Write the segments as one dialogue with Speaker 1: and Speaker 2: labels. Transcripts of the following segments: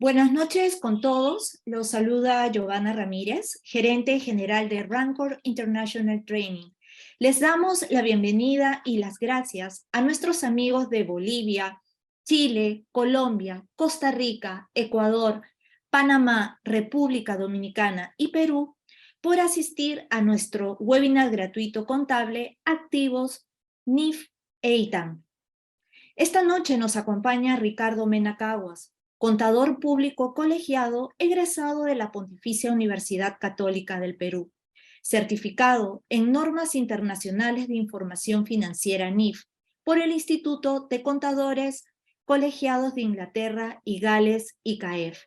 Speaker 1: Buenas noches con todos. Los saluda Giovanna Ramírez, gerente general de Rancor International Training. Les damos la bienvenida y las gracias a nuestros amigos de Bolivia, Chile, Colombia, Costa Rica, Ecuador, Panamá, República Dominicana y Perú por asistir a nuestro webinar gratuito contable Activos, NIF e ITAM. Esta noche nos acompaña Ricardo Mena Caguas, contador público colegiado egresado de la Pontificia Universidad Católica del Perú, certificado en normas internacionales de información financiera NIF por el Instituto de Contadores Colegiados de Inglaterra y Gales ICAEF,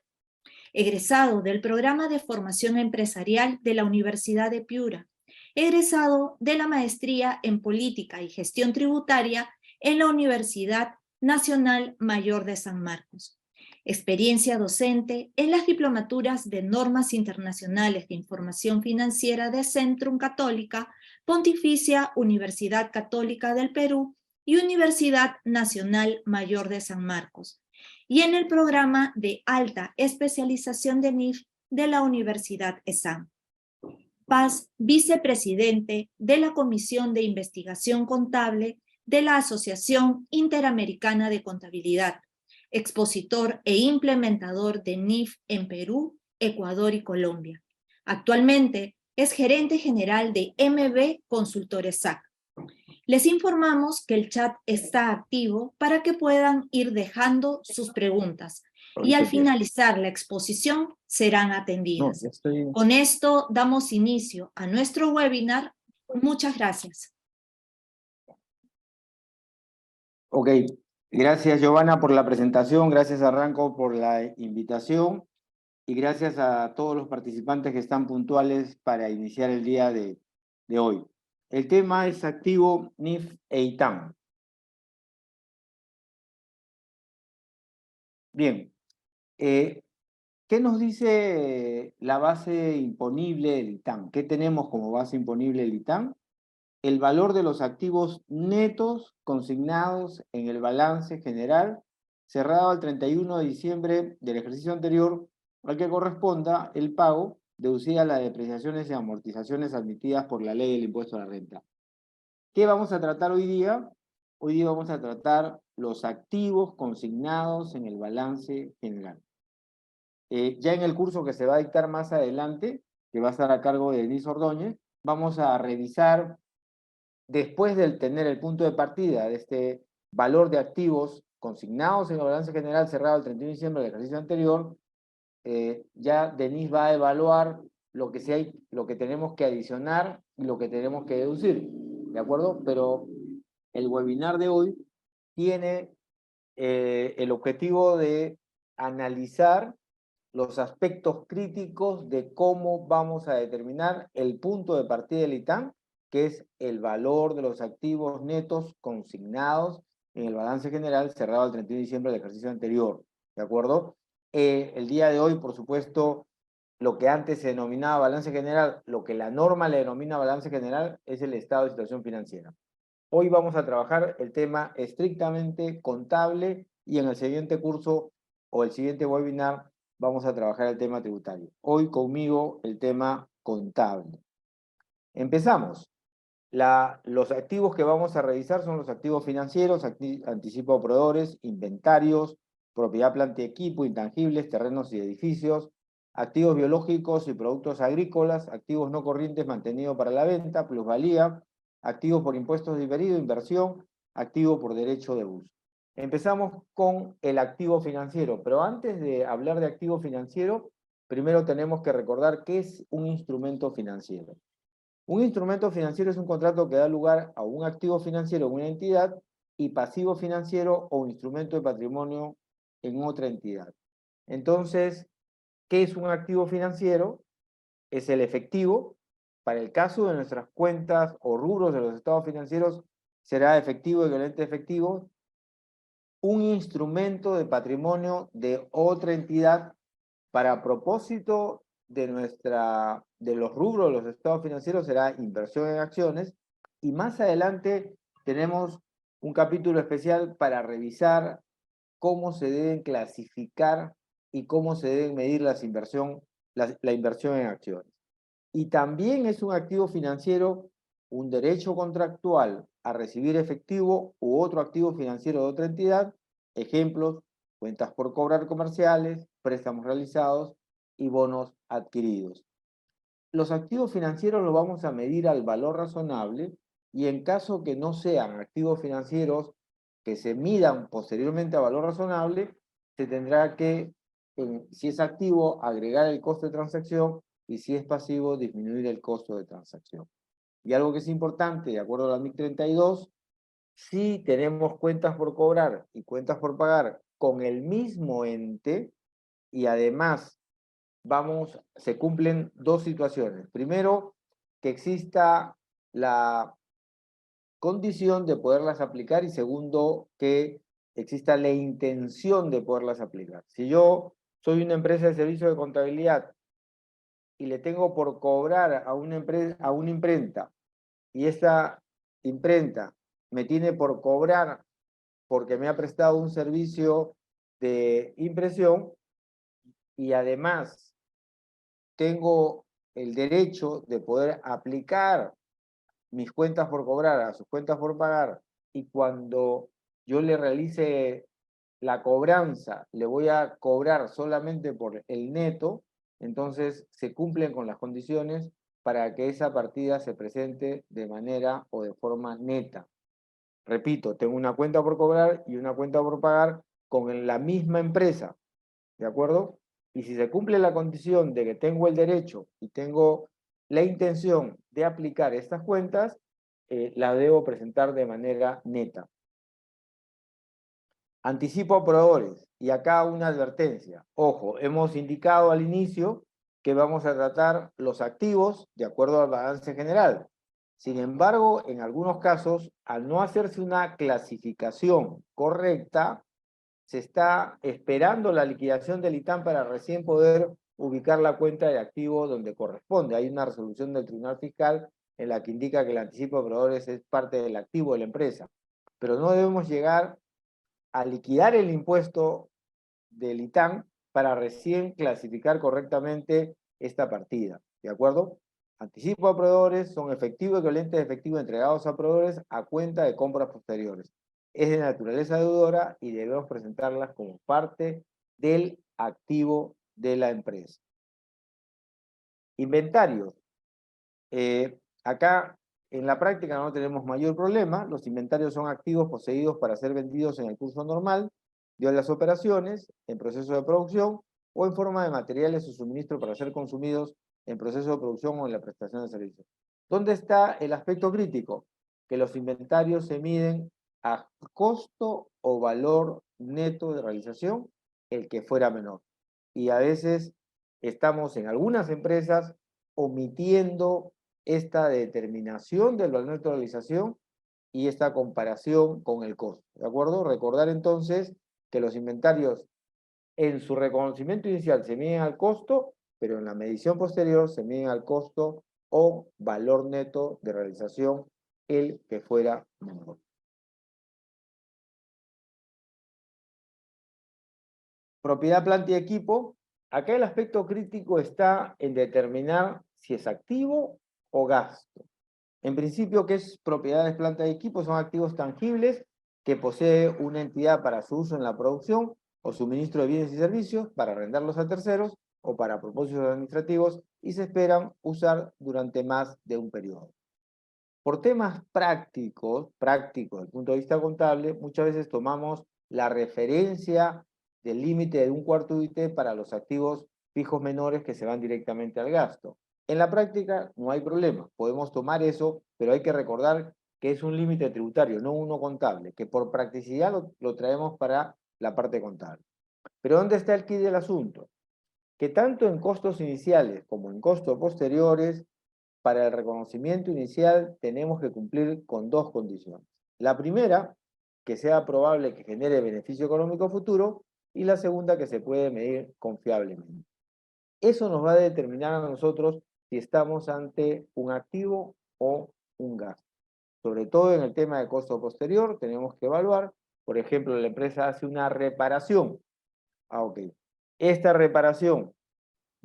Speaker 1: egresado del programa de formación empresarial de la Universidad de Piura, egresado de la maestría en política y gestión tributaria en la Universidad Nacional Mayor de San Marcos. Experiencia docente en las diplomaturas de Normas Internacionales de Información Financiera de Centrum Católica, Pontificia Universidad Católica del Perú y Universidad Nacional Mayor de San Marcos, y en el programa de alta especialización de NIF de la Universidad ESAM. Paz, vicepresidente de la Comisión de Investigación Contable de la Asociación Interamericana de Contabilidad, expositor e implementador de NIF en Perú, Ecuador y Colombia. Actualmente es gerente general de MB Consultores SAC. Les informamos que el chat está activo para que puedan ir dejando sus preguntas y al finalizar la exposición serán atendidas. Con esto damos inicio a nuestro webinar. Muchas gracias.
Speaker 2: Ok, gracias Giovanna por la presentación, gracias a Ranco por la invitación y gracias a todos los participantes que están puntuales para iniciar el día de hoy. El tema es activo NIF e ITAM. Bien, ¿qué nos dice la base imponible del ITAM? ¿Qué tenemos como base imponible del ITAM? El valor de los activos netos consignados en el balance general cerrado al 31 de diciembre del ejercicio anterior, al que corresponda el pago deducida las depreciaciones y amortizaciones admitidas por la ley del impuesto a la renta. ¿Qué vamos a tratar hoy día? Hoy día vamos a tratar los activos consignados en el balance general. Ya en el curso que se va a dictar más adelante, que va a estar a cargo de Denise Ordóñez, vamos a revisar, después de tener el punto de partida de este valor de activos consignados en el balance general cerrado el 31 de diciembre del ejercicio anterior, ya Denise va a evaluar lo que tenemos que adicionar y lo que tenemos que deducir, ¿de acuerdo? Pero el webinar de hoy tiene el objetivo de analizar los aspectos críticos de cómo vamos a determinar el punto de partida del ITAM, que es el valor de los activos netos consignados en el balance general cerrado el 31 de diciembre del ejercicio anterior, ¿de acuerdo? El día de hoy, por supuesto, lo que antes se denominaba balance general, lo que la norma le denomina balance general, es el estado de situación financiera. Hoy vamos a trabajar el tema estrictamente contable y en el siguiente curso o el siguiente webinar vamos a trabajar el tema tributario. Hoy conmigo el tema contable. Empezamos. Los activos que vamos a revisar son los activos financieros, anticipo a proveedores, inventarios, propiedad, planta y equipo, intangibles, terrenos y edificios, activos biológicos y productos agrícolas, activos no corrientes mantenidos para la venta, plusvalía, activos por impuestos diferidos, inversión, activo por derecho de uso. Empezamos con el activo financiero, pero antes de hablar de activo financiero, primero tenemos que recordar qué es un instrumento financiero. Un instrumento financiero es un contrato que da lugar a un activo financiero en una entidad y pasivo financiero o instrumento de patrimonio en otra entidad. Entonces, ¿qué es un activo financiero? Es el efectivo. Para el caso de nuestras cuentas o rubros de los estados financieros, será efectivo equivalente a efectivo. Un instrumento de patrimonio de otra entidad para propósito de los rubros de los estados financieros será inversión en acciones, y más adelante tenemos un capítulo especial para revisar cómo se deben clasificar y cómo se deben medir la inversión en acciones. Y también es un activo financiero un derecho contractual a recibir efectivo u otro activo financiero de otra entidad, ejemplos, cuentas por cobrar comerciales, préstamos realizados y bonos adquiridos. Los activos financieros los vamos a medir al valor razonable y en caso que no sean activos financieros que se midan posteriormente a valor razonable, se tendrá que, si es activo, agregar el costo de transacción y si es pasivo, disminuir el costo de transacción. Y algo que es importante, de acuerdo a la MIC 32, si tenemos cuentas por cobrar y cuentas por pagar con el mismo ente y además se cumplen dos situaciones. Primero, que exista la condición de poderlas aplicar y segundo, que exista la intención de poderlas aplicar. Si yo soy una empresa de servicio de contabilidad y le tengo por cobrar a una imprenta y esta imprenta me tiene por cobrar porque me ha prestado un servicio de impresión y además tengo el derecho de poder aplicar mis cuentas por cobrar a sus cuentas por pagar y cuando yo le realice la cobranza le voy a cobrar solamente por el neto, entonces se cumplen con las condiciones para que esa partida se presente de manera o de forma neta. Repito, tengo una cuenta por cobrar y una cuenta por pagar con la misma empresa, ¿de acuerdo? Y si se cumple la condición de que tengo el derecho y tengo la intención de aplicar estas cuentas, las debo presentar de manera neta. Anticipo a proveedores. Y acá una advertencia. Ojo, hemos indicado al inicio que vamos a tratar los activos de acuerdo al balance general. Sin embargo, en algunos casos, al no hacerse una clasificación correcta, se está esperando la liquidación del ITAM para recién poder ubicar la cuenta de activo donde corresponde. Hay una resolución del Tribunal Fiscal en la que indica que el anticipo de proveedores es parte del activo de la empresa. Pero no debemos llegar a liquidar el impuesto del ITAM para recién clasificar correctamente esta partida. ¿De acuerdo? Anticipo a proveedores son efectivo equivalentes de efectivo entregados a proveedores a cuenta de compras posteriores. Es de naturaleza deudora y debemos presentarlas como parte del activo de la empresa. Inventarios. Acá en la práctica no tenemos mayor problema. Los inventarios son activos poseídos para ser vendidos en el curso normal de las operaciones, en proceso de producción o en forma de materiales o suministros para ser consumidos en proceso de producción o en la prestación de servicios. ¿Dónde está el aspecto crítico? Que los inventarios se miden a costo o valor neto de realización, el que fuera menor. Y a veces estamos en algunas empresas omitiendo esta determinación del valor neto de realización y esta comparación con el costo. ¿De acuerdo? Recordar entonces que los inventarios en su reconocimiento inicial se miden al costo, pero en la medición posterior se miden al costo o valor neto de realización, el que fuera menor. Propiedad, planta y equipo. Acá el aspecto crítico está en determinar si es activo o gasto. En principio, ¿qué es propiedades, planta y equipo? Son activos tangibles que posee una entidad para su uso en la producción o suministro de bienes y servicios, para arrendarlos a terceros o para propósitos administrativos y se esperan usar durante más de un periodo. Por temas prácticos desde el punto de vista contable, muchas veces tomamos la referencia del límite de un cuarto UIT para los activos fijos menores que se van directamente al gasto. En la práctica no hay problema, podemos tomar eso, pero hay que recordar que es un límite tributario, no uno contable, que por practicidad lo traemos para la parte contable. Pero ¿dónde está el quid del asunto? Que tanto en costos iniciales como en costos posteriores, para el reconocimiento inicial tenemos que cumplir con dos condiciones. La primera, que sea probable que genere beneficio económico futuro, y la segunda, que se puede medir confiablemente. Eso nos va a determinar a nosotros si estamos ante un activo o un gasto. Sobre todo en el tema de costo posterior, tenemos que evaluar, por ejemplo, la empresa hace una reparación. Ok, Esta reparación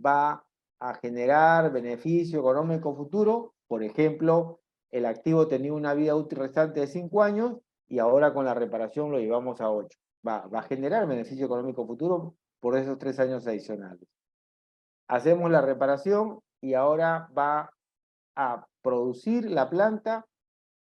Speaker 2: va a generar beneficio económico futuro. Por ejemplo, el activo tenía una vida útil restante de 5 años y ahora con la reparación lo llevamos a 8. Va a generar beneficio económico futuro por esos 3 años adicionales. Hacemos la reparación y ahora va a producir la planta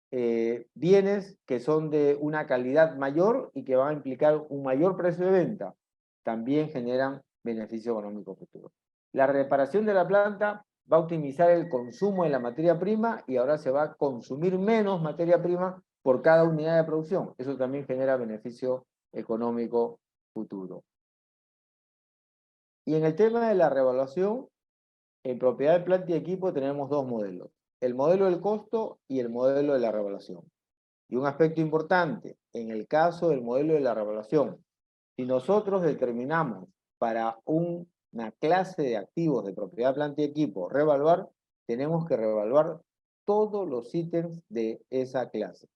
Speaker 2: bienes que son de una calidad mayor y que van a implicar un mayor precio de venta. También generan beneficio económico futuro. La reparación de la planta va a optimizar el consumo de la materia prima y ahora se va a consumir menos materia prima por cada unidad de producción. Eso también genera beneficio económico futuro. Y en el tema de la revaluación, en propiedad de planta y equipo tenemos dos modelos. El modelo del costo y el modelo de la revaluación. Y un aspecto importante, en el caso del modelo de la revaluación, si nosotros determinamos para una clase de activos de propiedad, planta y equipo revaluar, tenemos que revaluar todos los ítems de esa clase.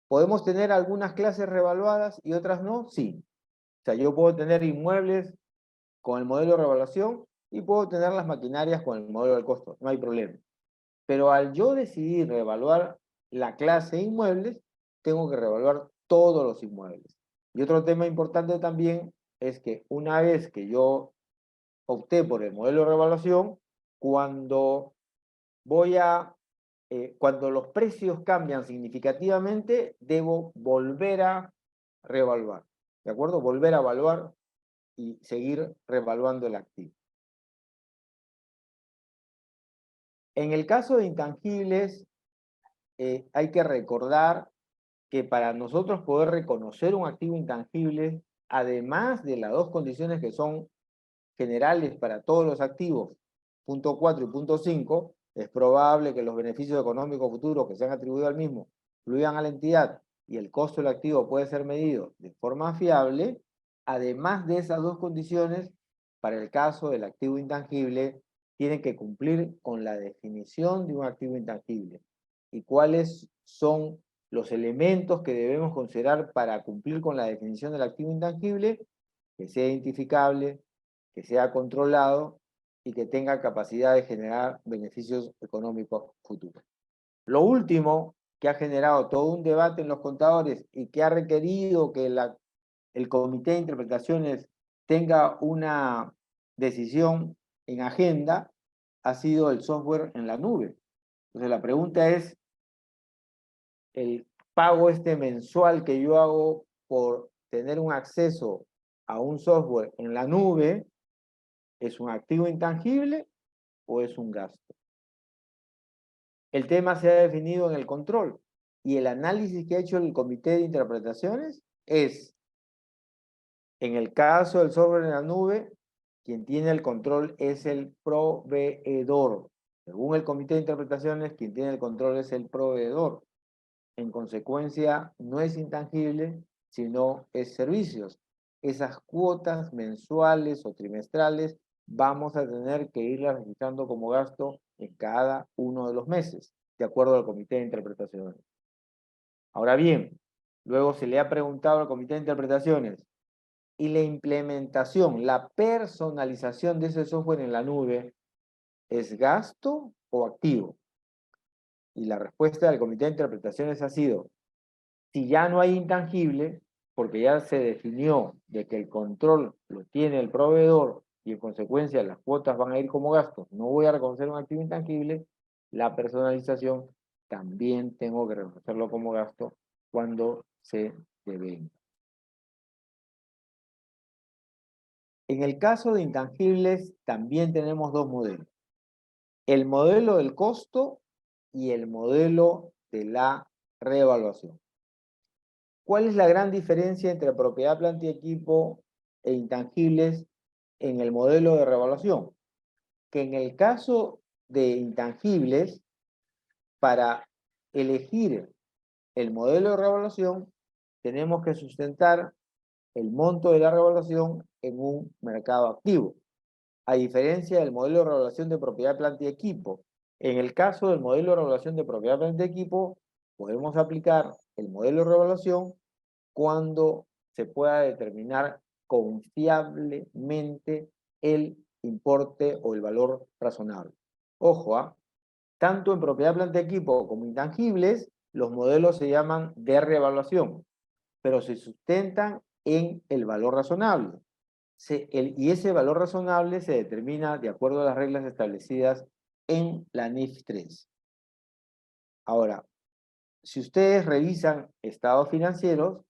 Speaker 2: ¿Podemos tener algunas clases revaluadas y otras no? Sí. O sea, yo puedo tener inmuebles con el modelo de revaluación y puedo tener las maquinarias con el modelo del costo, no hay problema. Pero al yo decidir revaluar la clase inmuebles, tengo que revaluar todos los inmuebles. Y otro tema importante también es que una vez que yo opté por el modelo de revaluación, cuando cuando los precios cambian significativamente, debo volver a revaluar. ¿De acuerdo? Volver a evaluar y seguir revaluando el activo. En el caso de intangibles, hay que recordar que para nosotros poder reconocer un activo intangible, además de las dos condiciones que son generales para todos los activos, punto 4 y punto 5, es probable que los beneficios económicos futuros que se han atribuido al mismo fluyan a la entidad y el costo del activo puede ser medido de forma fiable. Además de esas dos condiciones, para el caso del activo intangible, tienen que cumplir con la definición de un activo intangible. ¿Y cuáles son los elementos que debemos considerar para cumplir con la definición del activo intangible? Que sea identificable, que sea controlado y que tenga capacidad de generar beneficios económicos futuros. Lo último que ha generado todo un debate en los contadores y que ha requerido que el comité de interpretaciones tenga una decisión en agenda ha sido el software en la nube. Entonces la pregunta es, el pago mensual que yo hago por tener un acceso a un software en la nube, ¿es un activo intangible o es un gasto? El tema se ha definido en el control y el análisis que ha hecho el comité de interpretaciones es, en el caso del software en la nube, quien tiene el control es el proveedor. Según el comité de interpretaciones, quien tiene el control es el proveedor. En consecuencia, no es intangible, sino es servicios. Esas cuotas mensuales o trimestrales vamos a tener que irlas registrando como gasto en cada uno de los meses, de acuerdo al comité de interpretaciones. Ahora bien, luego se le ha preguntado al comité de interpretaciones, ¿y la implementación, la personalización de ese software en la nube es gasto o activo? Y la respuesta del comité de interpretaciones ha sido, si ya no hay intangible, porque ya se definió de que el control lo tiene el proveedor y en consecuencia las cuotas van a ir como gastos, no voy a reconocer un activo intangible, la personalización también tengo que reconocerlo como gasto cuando se devenga. En el caso de intangibles también tenemos dos modelos. El modelo del costo y el modelo de la reevaluación. ¿Cuál es la gran diferencia entre propiedad, planta y equipo e intangibles en el modelo de revaluación? Que en el caso de intangibles, para elegir el modelo de revaluación, tenemos que sustentar el monto de la revaluación en un mercado activo. A diferencia del modelo de revaluación de propiedad, planta y equipo. En el caso del modelo de revaluación de propiedad, planta y equipo, podemos aplicar el modelo de revaluación cuando se pueda determinar confiablemente el importe o el valor razonable. Ojo, tanto en propiedad, planta y equipo como intangibles, los modelos se llaman de reevaluación, pero se sustentan en el valor razonable. Y ese valor razonable se determina de acuerdo a las reglas establecidas en la NIF 3. Ahora, si ustedes revisan estados financieros,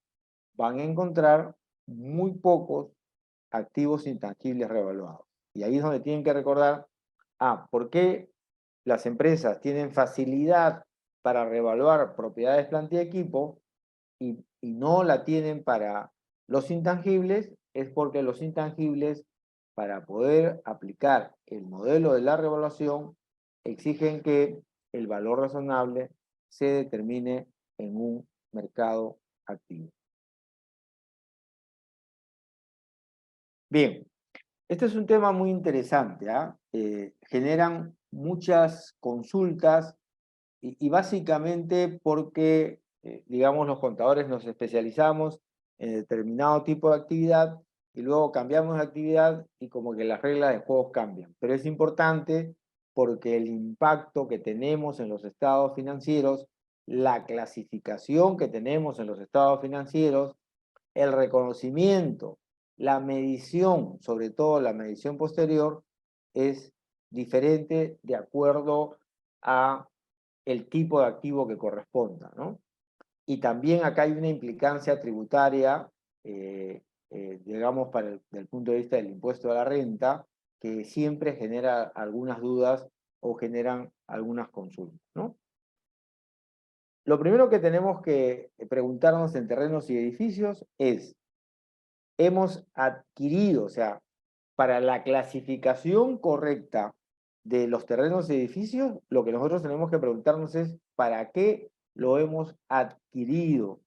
Speaker 2: van a encontrar muy pocos activos intangibles reevaluados. Y ahí es donde tienen que recordar, ¿por qué las empresas tienen facilidad para reevaluar propiedades, planta y equipo y no la tienen para los intangibles? Es porque los intangibles, para poder aplicar el modelo de la reevaluación, exigen que el valor razonable se determine en un mercado activo. Bien, este es un tema muy interesante, generan muchas consultas y básicamente porque, digamos, los contadores nos especializamos en determinado tipo de actividad y luego cambiamos de actividad y como que las reglas de juego cambian. Pero es importante porque el impacto que tenemos en los estados financieros, la clasificación que tenemos en los estados financieros, el reconocimiento, la medición, sobre todo la medición posterior, es diferente de acuerdo a el tipo de activo que corresponda, ¿no? Y también acá hay una implicancia tributaria, digamos, desde el punto de vista del impuesto a la renta, que siempre genera algunas dudas o generan algunas consultas, ¿no? Lo primero que tenemos que preguntarnos en terrenos y edificios es, hemos adquirido, o sea, para la clasificación correcta de los terrenos y edificios, lo que nosotros tenemos que preguntarnos es, ¿para qué lo hemos adquirido?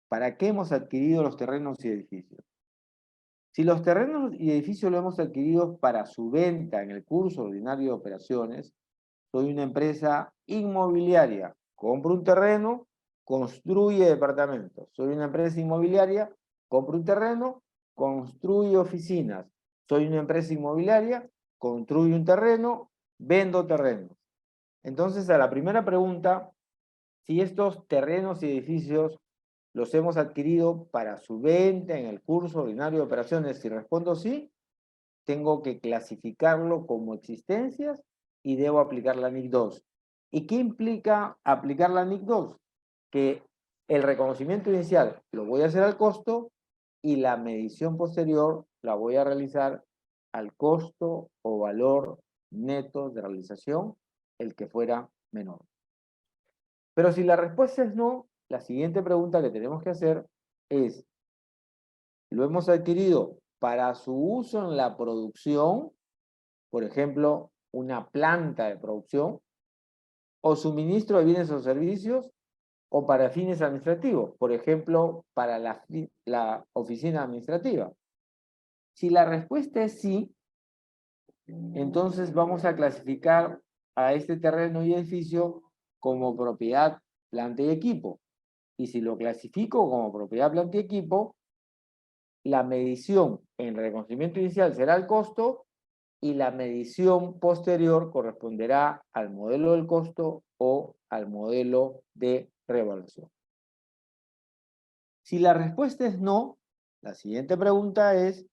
Speaker 2: ¿Para qué hemos adquirido los terrenos y edificios? Si los terrenos y edificios lo hemos adquirido para su venta en el curso ordinario de operaciones, soy una empresa inmobiliaria, compro un terreno, construye departamentos. Soy una empresa inmobiliaria, compro un terreno, construye oficinas. Soy una empresa inmobiliaria, construyo un terreno, vendo terrenos. Entonces, a la primera pregunta, si estos terrenos y edificios los hemos adquirido para su venta en el curso ordinario de operaciones, si respondo sí, tengo que clasificarlo como existencias y debo aplicar la NIC 2. ¿Y qué implica aplicar la NIC 2? Que el reconocimiento inicial lo voy a hacer al costo y la medición posterior la voy a realizar al costo o valor neto de realización, el que fuera menor. Pero si la respuesta es no, la siguiente pregunta que tenemos que hacer es, ¿lo hemos adquirido para su uso en la producción? Por ejemplo, una planta de producción, o suministro de bienes o servicios, o para fines administrativos, por ejemplo, para la oficina administrativa. Si la respuesta es sí, entonces vamos a clasificar a este terreno y edificio como propiedad, planta y equipo. Y si lo clasifico como propiedad, planta y equipo, la medición en reconocimiento inicial será el costo y la medición posterior corresponderá al modelo del costo o al modelo de revaluación. Si la respuesta es no, la siguiente pregunta es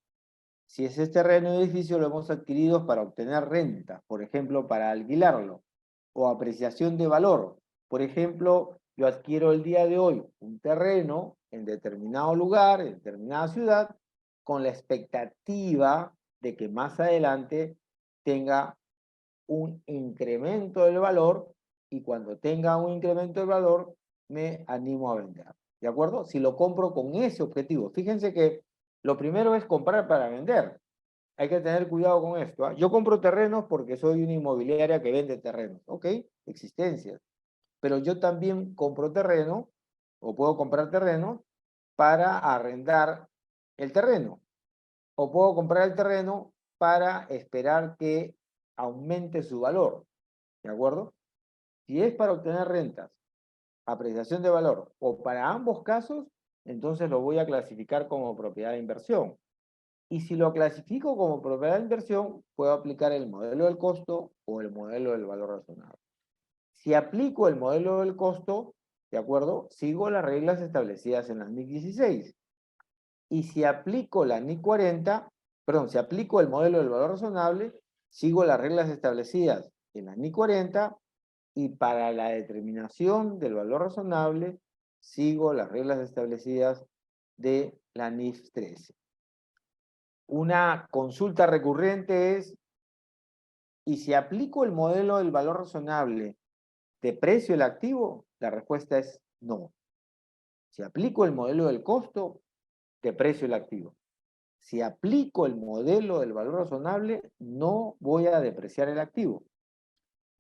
Speaker 2: si ese terreno o edificio lo hemos adquirido para obtener renta, por ejemplo, para alquilarlo, o apreciación de valor. Por ejemplo, yo adquiero el día de hoy un terreno en determinado lugar, en determinada ciudad, con la expectativa de que más adelante tenga un incremento del valor y cuando tenga un incremento del valor me animo a vender. ¿De acuerdo? Si lo compro con ese objetivo. Fíjense que lo primero es comprar para vender. Hay que tener cuidado con esto. Yo compro terrenos porque soy una inmobiliaria que vende terrenos. Ok, existencias. Pero yo también compro terreno o puedo comprar terreno para arrendar el terreno. O puedo comprar el terreno para esperar que aumente su valor. ¿De acuerdo? Si es para obtener rentas, apreciación de valor o para ambos casos, entonces lo voy a clasificar como propiedad de inversión. Y si lo clasifico como propiedad de inversión, puedo aplicar el modelo del costo o el modelo del valor razonable. Si aplico el modelo del costo, ¿de acuerdo? Sigo las reglas establecidas en la NIC 16. Y si aplico la NIC 40, perdón, si aplico el modelo del valor razonable, sigo las reglas establecidas en la NIC 40 y para la determinación del valor razonable, sigo las reglas establecidas de la NIF 13. Una consulta recurrente es, ¿y si aplico el modelo del valor razonable, deprecio el activo? La respuesta es no. Si aplico el modelo del costo, deprecio el activo. Si aplico el modelo del valor razonable, no voy a depreciar el activo.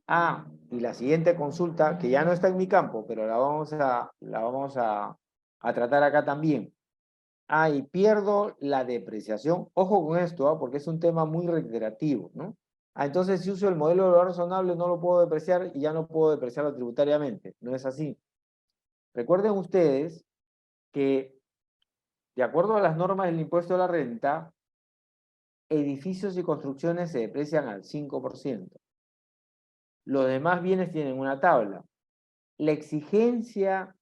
Speaker 2: Ah, y la siguiente consulta, que ya no está en mi campo, pero la vamos a tratar acá también. Ah, y pierdo la depreciación. Ojo con esto, porque es un tema muy reiterativo, ¿no? Ah, entonces si uso el modelo de valor razonable no lo puedo depreciar y ya no puedo depreciarlo tributariamente. No es así. Recuerden ustedes que, de acuerdo a las normas del impuesto a la renta, edificios y construcciones se deprecian al 5%. Los demás bienes tienen una tabla. La exigencia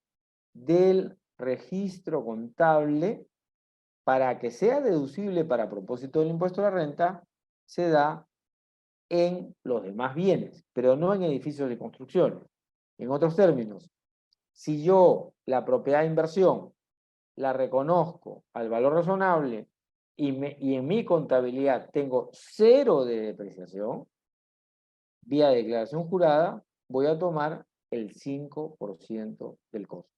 Speaker 2: del registro contable para que sea deducible para propósito del impuesto a la renta se da en los demás bienes, pero no en edificios y construcciones. En otros términos, si yo la propiedad de inversión la reconozco al valor razonable y en mi contabilidad tengo 0 de depreciación, vía declaración jurada, voy a tomar el 5% del costo.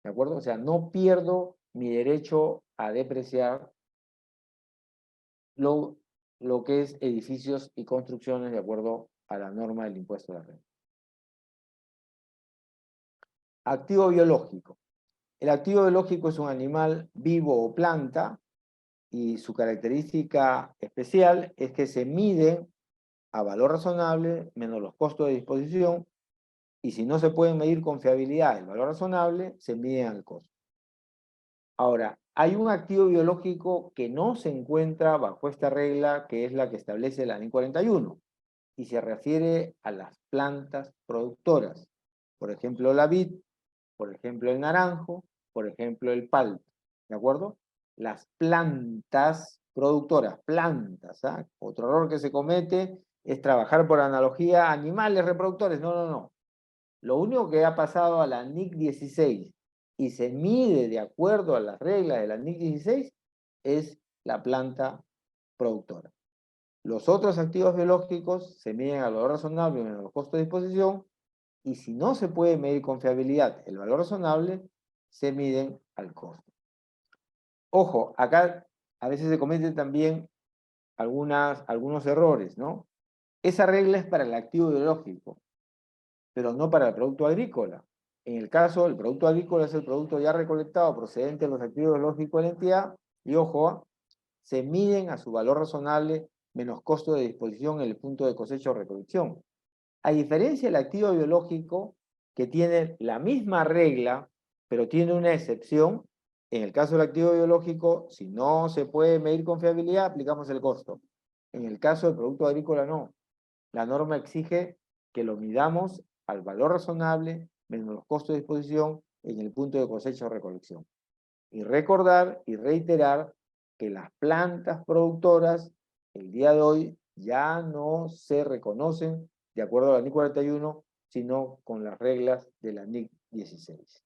Speaker 2: ¿De acuerdo? O sea, no pierdo mi derecho a depreciar lo que es edificios y construcciones de acuerdo a la norma del impuesto a la renta. Activo biológico. El activo biológico es un animal vivo o planta y su característica especial es que se mide a valor razonable menos los costos de disposición y si no se puede medir con fiabilidad el valor razonable, se mide al costo. Ahora, hay un activo biológico que no se encuentra bajo esta regla, que es la que establece la NIC 41, y se refiere a las plantas productoras. Por ejemplo, la vid, por ejemplo, el naranjo, por ejemplo, el palto. ¿De acuerdo? Las plantas productoras, plantas. ¿Ah? Otro error que se comete es trabajar por analogía a animales reproductores. No, no, no. Lo único que ha pasado a la NIC 16 y se mide de acuerdo a las reglas de la NIC 16 es la planta productora. Los otros activos biológicos se miden al valor razonable menos los costos de disposición y si no se puede medir con fiabilidad el valor razonable, se miden al costo. Ojo, acá a veces se cometen también algunos errores, ¿no? Esa regla es para el activo biológico, pero no para el producto agrícola. En el caso, el producto agrícola es el producto ya recolectado procedente de los activos biológicos de la entidad, y ojo, se miden a su valor razonable menos costo de disposición en el punto de cosecha o recolección. A diferencia del activo biológico, que tiene la misma regla, pero tiene una excepción, en el caso del activo biológico, si no se puede medir con fiabilidad, aplicamos el costo. En el caso del producto agrícola, no. La norma exige que lo midamos al valor razonable menos los costos de disposición en el punto de cosecha o recolección. Y recordar y reiterar que las plantas productoras el día de hoy ya no se reconocen de acuerdo a la NIC 41, sino con las reglas de la NIC 16.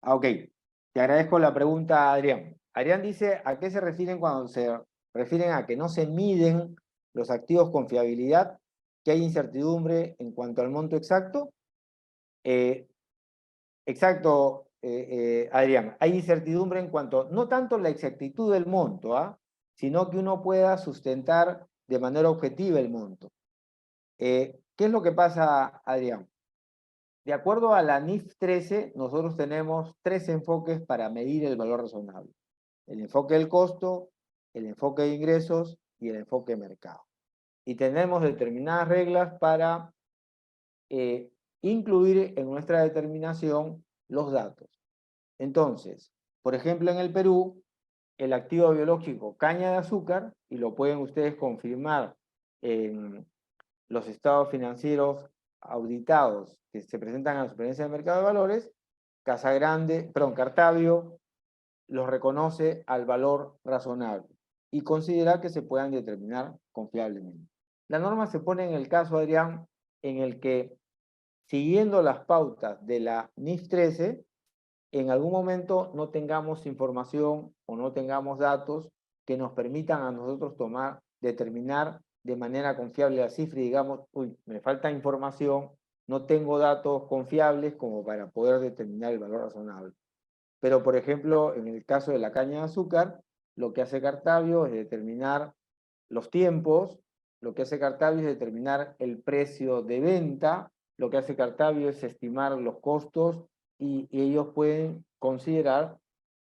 Speaker 2: Ok, te agradezco la pregunta, Adrián. Adrián dice, ¿a qué se refieren cuando se refieren a que no se miden los activos con fiabilidad, que hay incertidumbre en cuanto al monto exacto? Exacto, Adrián. Hay incertidumbre en cuanto, no tanto la exactitud del monto, sino que uno pueda sustentar de manera objetiva el monto. ¿Qué es lo que pasa, Adrián? De acuerdo a la NIF 13, nosotros tenemos 3 enfoques para medir el valor razonable. El enfoque del costo, el enfoque de ingresos y el enfoque de mercado. Y tenemos determinadas reglas para incluir en nuestra determinación los datos. Entonces, por ejemplo, en el Perú, el activo biológico caña de azúcar, y lo pueden ustedes confirmar en los estados financieros auditados que se presentan a la Superintendencia del Mercado de Valores, Cartabio los reconoce al valor razonable y considera que se puedan determinar confiablemente. La norma se pone en el caso, Adrián, en el que, siguiendo las pautas de la NIF 13, en algún momento no tengamos información o no tengamos datos que nos permitan a nosotros determinar de manera confiable la cifra y digamos, uy, me falta información, no tengo datos confiables como para poder determinar el valor razonable. Pero, por ejemplo, en el caso de la caña de azúcar, lo que hace Cartabio es determinar los tiempos, lo que hace Cartabio es determinar el precio de venta, lo que hace Cartabio es estimar los costos y ellos pueden considerar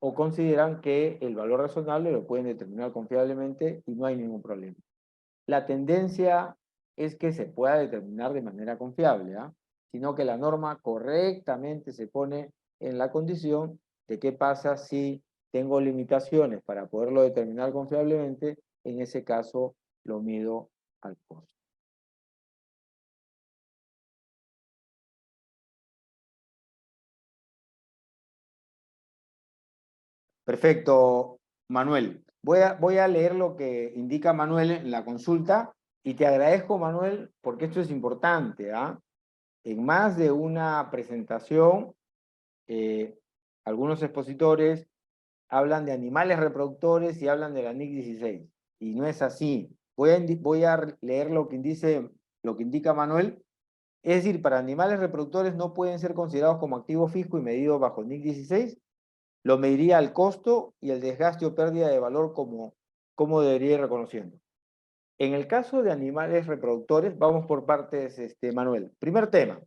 Speaker 2: o consideran que el valor razonable lo pueden determinar confiablemente y no hay ningún problema. La tendencia es que se pueda determinar de manera confiable, sino que la norma correctamente se pone en la condición de qué pasa si tengo limitaciones para poderlo determinar confiablemente, en ese caso lo mido al costo. Perfecto, Manuel. Voy a leer lo que indica Manuel en la consulta y te agradezco, Manuel, porque esto es importante. En más de una presentación, algunos expositores hablan de animales reproductores y hablan de la NIC 16. Y no es así. Voy a leer lo que indica Manuel. Es decir, para animales reproductores no pueden ser considerados como activo fijo y medido bajo NIC 16. Lo mediría al costo y el desgaste o pérdida de valor como debería ir reconociendo. En el caso de animales reproductores, vamos por partes, Manuel. Primer tema.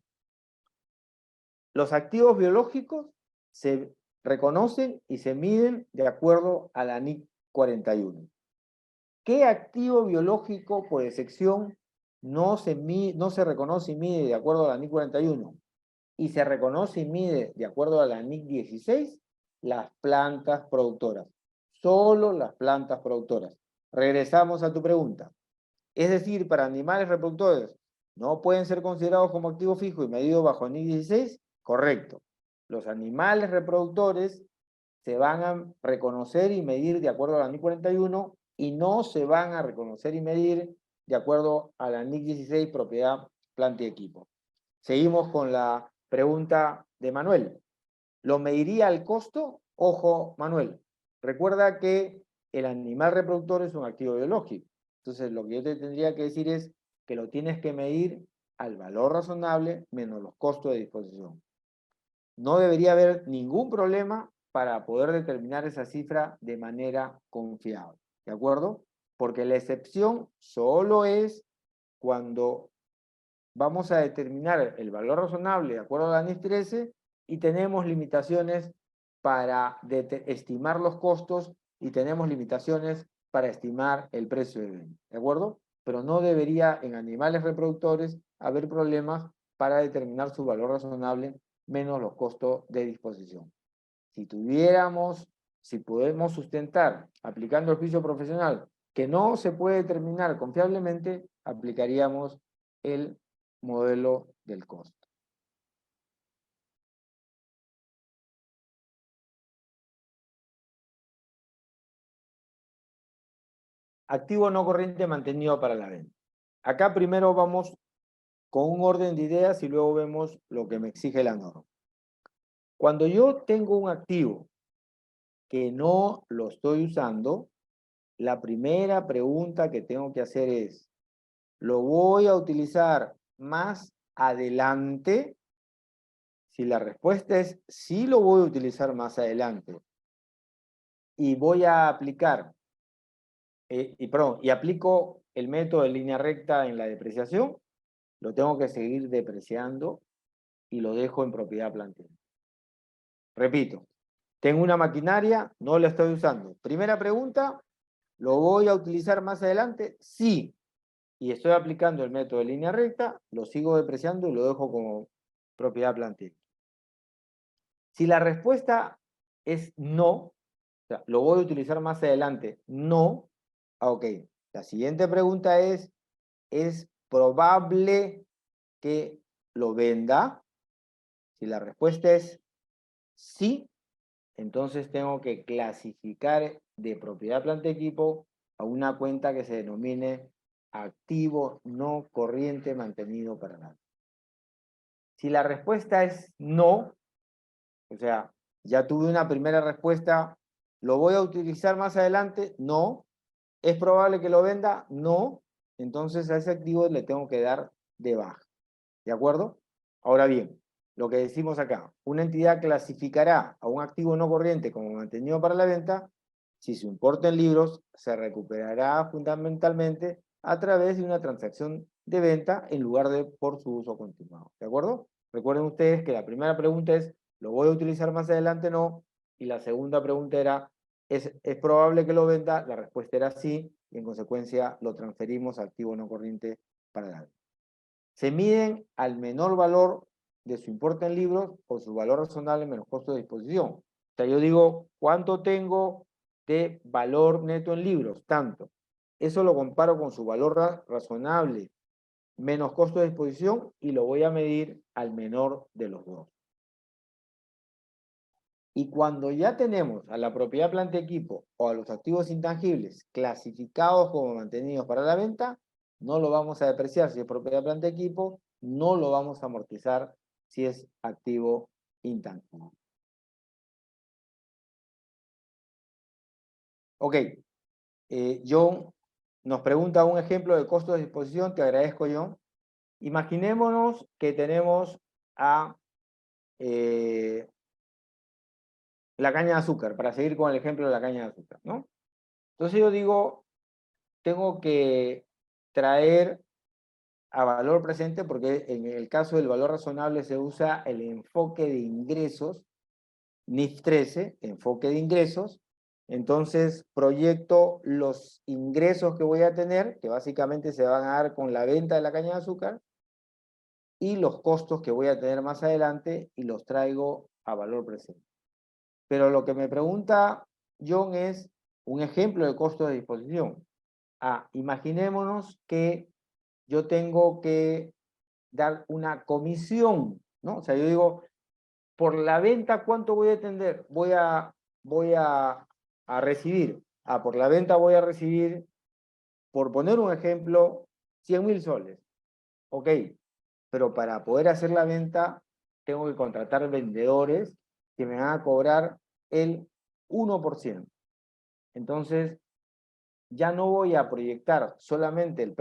Speaker 2: Los activos biológicos se reconocen y se miden de acuerdo a la NIC 41. ¿Qué activo biológico por excepción no se reconoce y mide de acuerdo a la NIC 41? Y se reconoce y mide de acuerdo a la NIC 16, las plantas productoras. Solo las plantas productoras. Regresamos a tu pregunta. Es decir, para animales reproductores, ¿no pueden ser considerados como activo fijo y medido bajo NIC 16? Correcto. Los animales reproductores se van a reconocer y medir de acuerdo a la NIC 41 y no se van a reconocer y medir de acuerdo a la NIC 16, propiedad, planta y equipo. Seguimos con la pregunta de Manuel. ¿Lo mediría al costo? Ojo, Manuel. Recuerda que el animal reproductor es un activo biológico. Entonces, lo que yo te tendría que decir es que lo tienes que medir al valor razonable menos los costos de disposición. No debería haber ningún problema para poder determinar esa cifra de manera confiable. ¿De acuerdo? Porque la excepción solo es cuando vamos a determinar el valor razonable de acuerdo a la NIF 13 y tenemos limitaciones para estimar los costos y tenemos limitaciones para estimar el precio de venta, ¿de acuerdo? Pero no debería en animales reproductores haber problemas para determinar su valor razonable menos los costos de disposición. Si podemos sustentar aplicando el juicio profesional que no se puede determinar confiablemente, aplicaríamos el modelo del costo. Activo no corriente mantenido para la venta. Acá primero vamos con un orden de ideas y luego vemos lo que me exige la norma. Cuando yo tengo un activo que no lo estoy usando, la primera pregunta que tengo que hacer es, ¿lo voy a utilizar más adelante? Si la respuesta es sí, lo voy a utilizar más adelante y voy a aplicar y aplico el método de línea recta en la depreciación, lo tengo que seguir depreciando y lo dejo en propiedad plantel. Repito, tengo una maquinaria, no la estoy usando. Primera pregunta, ¿lo voy a utilizar más adelante? Sí. y estoy aplicando el método de línea recta, lo sigo depreciando y lo dejo como propiedad plantea. Si la respuesta es no, o sea, lo voy a utilizar más adelante, no, ok. La siguiente pregunta ¿es probable que lo venda? Si la respuesta es sí, entonces tengo que clasificar de propiedad planta equipo a una cuenta que se denomine activo no corriente mantenido para nada. Si la respuesta es no, o sea, ya tuve una primera respuesta, ¿lo voy a utilizar más adelante? No. ¿Es probable que lo venda? No. Entonces a ese activo le tengo que dar de baja. ¿De acuerdo? Ahora bien, lo que decimos acá, una entidad clasificará a un activo no corriente como mantenido para la venta si su importe en libros se recuperará fundamentalmente a través de una transacción de venta en lugar de por su uso continuado. ¿De acuerdo? Recuerden ustedes que la primera pregunta es, ¿lo voy a utilizar más adelante? No. Y la segunda pregunta era, ¿es probable que lo venda? La respuesta era sí, y en consecuencia lo transferimos a activo no corriente para la venta. Se miden al menor valor de su importe en libros o su valor razonable menos costo de disposición. O sea, yo digo, ¿cuánto tengo de valor neto en libros? Tanto. Eso lo comparo con su valor razonable menos costo de disposición y lo voy a medir al menor de los dos. Y cuando ya tenemos a la propiedad planta equipo o a los activos intangibles clasificados como mantenidos para la venta, no lo vamos a depreciar si es propiedad planta equipo, no lo vamos a amortizar si es activo intangible. Ok, John nos pregunta un ejemplo de costo de disposición, te agradezco, John. Imaginémonos que tenemos a la caña de azúcar, para seguir con el ejemplo de la caña de azúcar, ¿no? Entonces yo digo, tengo que traer a valor presente, porque en el caso del valor razonable se usa el enfoque de ingresos, NIF 13, enfoque de ingresos. Entonces proyecto los ingresos que voy a tener, que básicamente se van a dar con la venta de la caña de azúcar, y los costos que voy a tener más adelante y los traigo a valor presente. Pero lo que me pregunta John es un ejemplo de costo de disposición. Imaginémonos que yo tengo que dar una comisión, ¿no? O sea, yo digo, por la venta, ¿cuánto voy a tener? Voy a recibir. Por la venta voy a recibir, por poner un ejemplo, 100.000 soles. Ok, pero para poder hacer la venta, tengo que contratar vendedores que me van a cobrar el 1%. Entonces, ya no voy a proyectar solamente el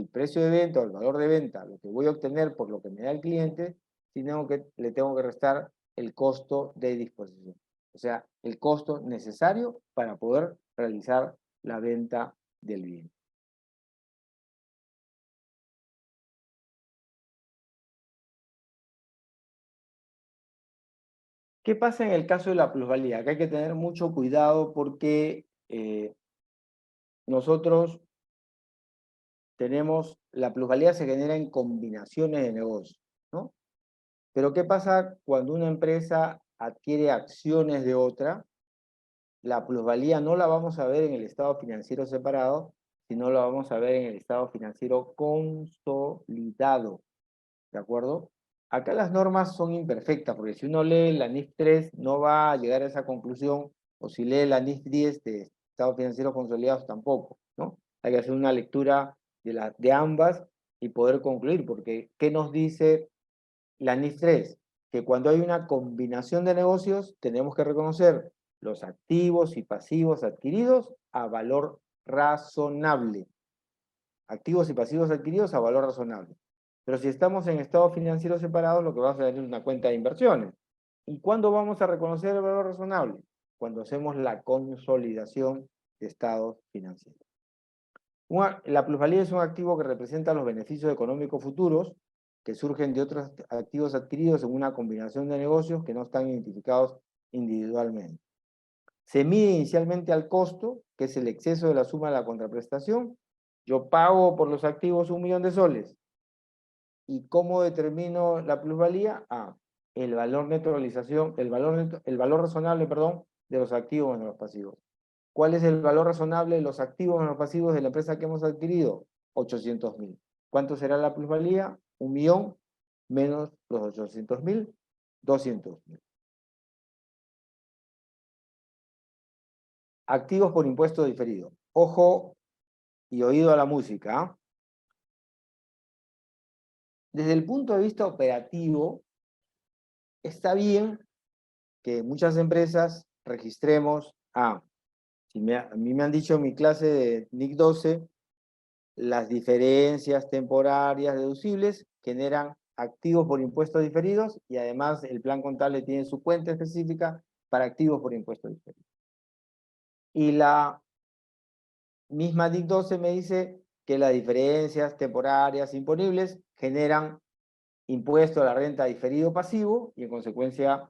Speaker 2: precio de venta o el valor de venta, lo que voy a obtener por lo que me da el cliente, sino que le tengo que restar el costo de disposición. O sea, el costo necesario para poder realizar la venta del bien. ¿Qué pasa en el caso de la plusvalía? Acá hay que tener mucho cuidado porque nosotros tenemos, la plusvalía se genera en combinaciones de negocios, ¿no? Pero ¿qué pasa cuando una empresa adquiere acciones de otra? La plusvalía no la vamos a ver en el estado financiero separado, sino la vamos a ver en el estado financiero consolidado. ¿De acuerdo? Acá las normas son imperfectas, porque si uno lee la NIF 3 no va a llegar a esa conclusión, o si lee la NIF 10 de estados financieros consolidados tampoco, ¿no? Hay que hacer una lectura de ambas y poder concluir, porque ¿qué nos dice la NIF 3? Que cuando hay una combinación de negocios, tenemos que reconocer los activos y pasivos adquiridos a valor razonable. Activos y pasivos adquiridos a valor razonable. Pero si estamos en estados financieros separados, lo que vamos a tener es una cuenta de inversiones. ¿Y cuándo vamos a reconocer el valor razonable? Cuando hacemos la consolidación de estados financieros. La plusvalía es un activo que representa los beneficios económicos futuros que surgen de otros activos adquiridos en una combinación de negocios que no están identificados individualmente. Se mide inicialmente al costo, que es el exceso de la suma de la contraprestación, Yo pago por los activos 1.000.000 de soles. ¿Y cómo determino la plusvalía? El valor neto de realización, el valor razonable, perdón, de los activos menos los pasivos. ¿Cuál es el valor razonable de los activos menos los pasivos de la empresa que hemos adquirido? 800.000. ¿Cuánto será la plusvalía? 1.000.000 menos los 800.000, 200.000. Activos por impuesto diferido. Ojo y oído a la música, ¿ah? Desde el punto de vista operativo, está bien que muchas empresas registremos a mí me han dicho en mi clase de NIC 12, las diferencias temporarias deducibles generan activos por impuestos diferidos y además el plan contable tiene su cuenta específica para activos por impuestos diferidos. Y la misma NIC 12 me dice que las diferencias temporarias imponibles generan impuesto a la renta diferido pasivo y en consecuencia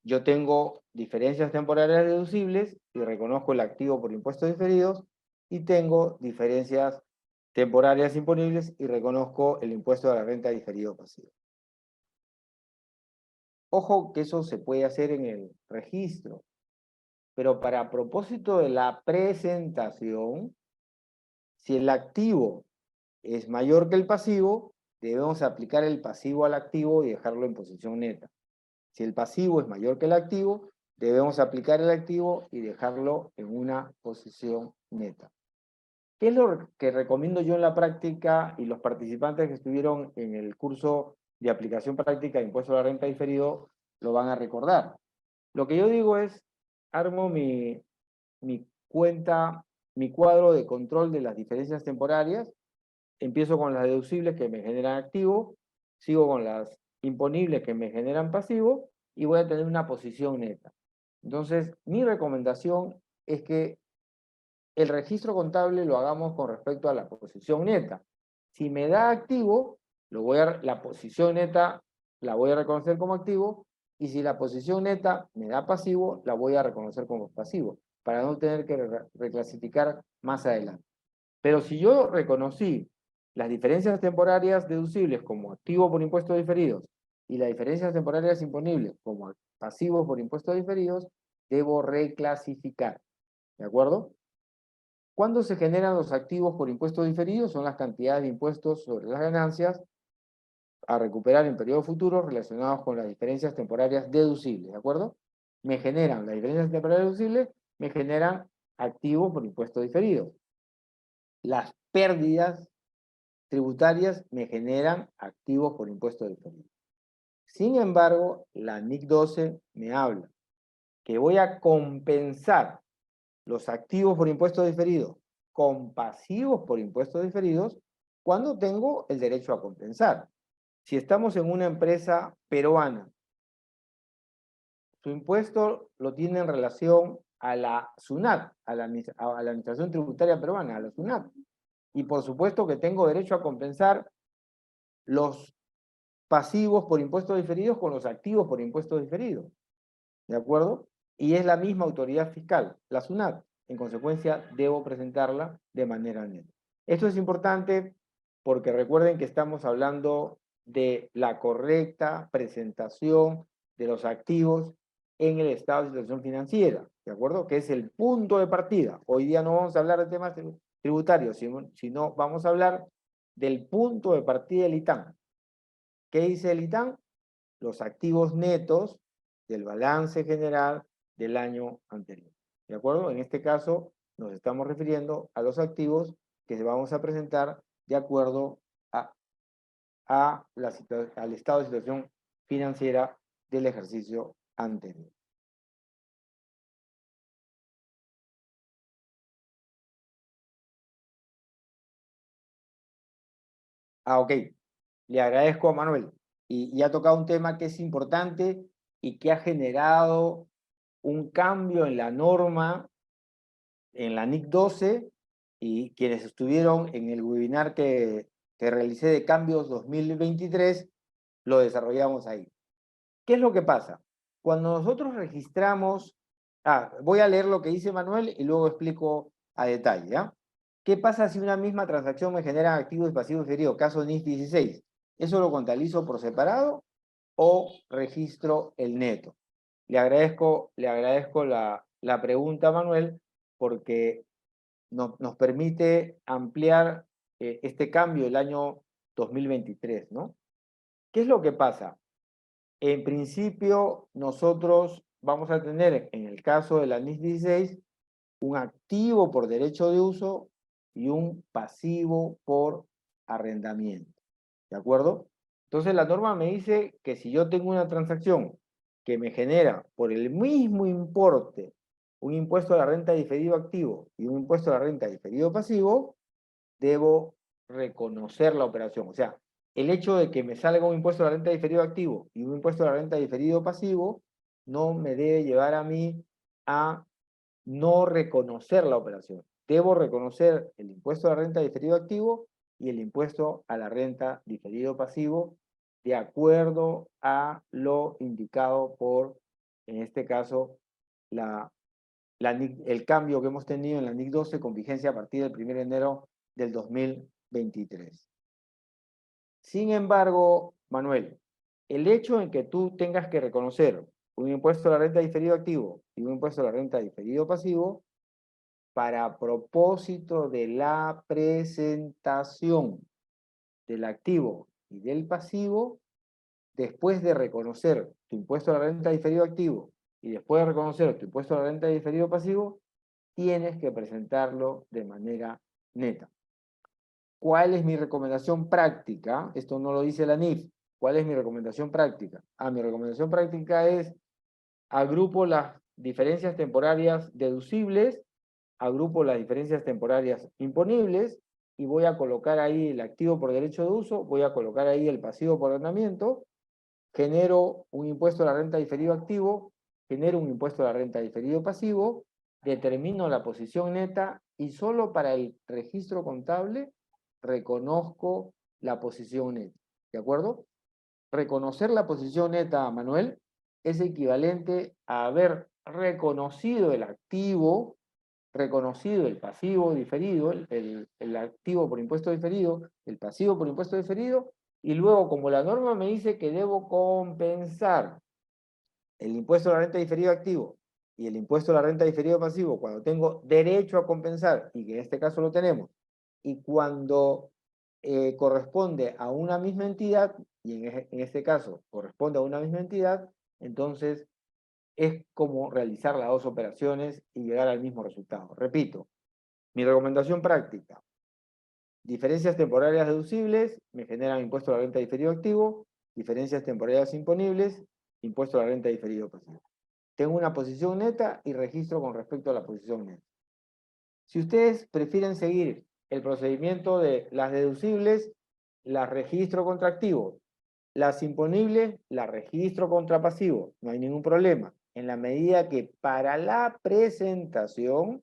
Speaker 2: yo tengo diferencias temporarias deducibles y reconozco el activo por impuestos diferidos y tengo diferencias temporarias imponibles y reconozco el impuesto a la renta diferido pasivo. Ojo que eso se puede hacer en el registro, pero para propósito de la presentación, si el activo es mayor que el pasivo, debemos aplicar el pasivo al activo y dejarlo en posición neta. Si el pasivo es mayor que el activo, debemos aplicar el activo y dejarlo en una posición neta. ¿Qué es lo que recomiendo yo en la práctica y los participantes que estuvieron en el curso de aplicación práctica de impuesto a la renta diferido lo van a recordar? Lo que yo digo es, armo mi cuenta, mi cuadro de control de las diferencias temporarias, empiezo con las deducibles que me generan activo, sigo con las imponibles que me generan pasivo y voy a tener una posición neta. Entonces, mi recomendación es que el registro contable lo hagamos con respecto a la posición neta. Si me da activo, la posición neta la voy a reconocer como activo, y si la posición neta me da pasivo, la voy a reconocer como pasivo, para no tener que reclasificar más adelante. Pero si yo reconocí las diferencias temporarias deducibles como activo por impuestos diferidos y las diferencias temporarias imponibles como pasivos por impuestos diferidos, debo reclasificar. ¿De acuerdo? ¿Cuándo se generan los activos por impuestos diferidos? Son las cantidades de impuestos sobre las ganancias a recuperar en periodos futuros relacionados con las diferencias temporarias deducibles. ¿De acuerdo? Me generan las diferencias temporarias deducibles, me generan activos por impuestos diferidos. Las pérdidas tributarias me generan activos por impuestos diferidos. Sin embargo, la NIC 12 me habla que voy a compensar los activos por impuestos diferidos con pasivos por impuestos diferidos cuando tengo el derecho a compensar. Si estamos en una empresa peruana, su impuesto lo tiene en relación a la SUNAT, a la Administración Tributaria Peruana, a la SUNAT. Y por supuesto que tengo derecho a compensar los pasivos por impuestos diferidos con los activos por impuestos diferidos. ¿De acuerdo? Y es la misma autoridad fiscal, la SUNAT. En consecuencia, debo presentarla de manera neta. Esto es importante porque recuerden que estamos hablando de la correcta presentación de los activos en el estado de situación financiera, ¿de acuerdo? Que es el punto de partida. Hoy día no vamos a hablar de temas tributarios, sino vamos a hablar del punto de partida del ITAM. ¿Qué dice el ITAM? Los activos netos del balance general del año anterior. ¿De acuerdo? En este caso nos estamos refiriendo a los activos que se vamos a presentar de acuerdo al estado de situación financiera del ejercicio anterior. Ok. Le agradezco a Manuel. Y ha tocado un tema que es importante y que ha generado un cambio en la norma, en la NIC 12, y quienes estuvieron en el webinar que realicé de Cambios 2023, lo desarrollamos ahí. ¿Qué es lo que pasa? Cuando nosotros registramos... voy a leer lo que dice Manuel y luego explico a detalle, ¿ya? ¿Qué pasa si una misma transacción me genera activos y pasivos diferidos? Caso NIF 16. ¿Eso lo contabilizo por separado o registro el neto? Le agradezco la pregunta, Manuel, porque nos permite ampliar este cambio el año 2023, ¿no? ¿Qué es lo que pasa? En principio, nosotros vamos a tener, en el caso de la NIS 16, un activo por derecho de uso y un pasivo por arrendamiento. ¿De acuerdo? Entonces la norma me dice que si yo tengo una transacción que me genera por el mismo importe un impuesto a la renta diferido activo y un impuesto a la renta diferido pasivo, debo reconocer la operación. O sea, el hecho de que me salga un impuesto a la renta diferido activo y un impuesto a la renta diferido pasivo no me debe llevar a mí a no reconocer la operación. Debo reconocer el impuesto a la renta diferido activo y el impuesto a la renta diferido pasivo de acuerdo a lo indicado por, en este caso, el cambio que hemos tenido en la NIC 12 con vigencia a partir del 1 de enero del 2023. Sin embargo, Manuel, el hecho en que tú tengas que reconocer un impuesto a la renta diferido activo y un impuesto a la renta diferido pasivo, para propósito de la presentación del activo y del pasivo, después de reconocer tu impuesto a la renta diferido activo y después de reconocer tu impuesto a la renta diferido pasivo, tienes que presentarlo de manera neta. ¿Cuál es mi recomendación práctica? Esto no lo dice la NIF. ¿Cuál es mi recomendación práctica? Mi recomendación práctica es agrupo las diferencias temporarias deducibles, agrupo las diferencias temporarias imponibles y voy a colocar ahí el activo por derecho de uso, voy a colocar ahí el pasivo por arrendamiento, genero un impuesto a la renta diferido activo, genero un impuesto a la renta diferido pasivo, determino la posición neta y solo para el registro contable reconozco la posición neta. ¿De acuerdo? Reconocer la posición neta, Manuel, es equivalente a haber reconocido el activo, reconocido el pasivo diferido, el activo por impuesto diferido, el pasivo por impuesto diferido, y luego, como la norma me dice que debo compensar el impuesto a la renta diferido activo y el impuesto a la renta diferido pasivo cuando tengo derecho a compensar, y que en este caso lo tenemos, y cuando corresponde a una misma entidad, y en este caso corresponde a una misma entidad, entonces es como realizar las dos operaciones y llegar al mismo resultado. Repito, mi recomendación práctica: diferencias temporarias deducibles me generan impuesto a la renta diferido activo, diferencias temporarias imponibles, impuesto a la renta diferido pasivo. Tengo una posición neta y registro con respecto a la posición neta. Si ustedes prefieren seguir el procedimiento de las deducibles, las registro contra activo. Las imponibles, las registro contra pasivo. No hay ningún problema. En la medida que para la presentación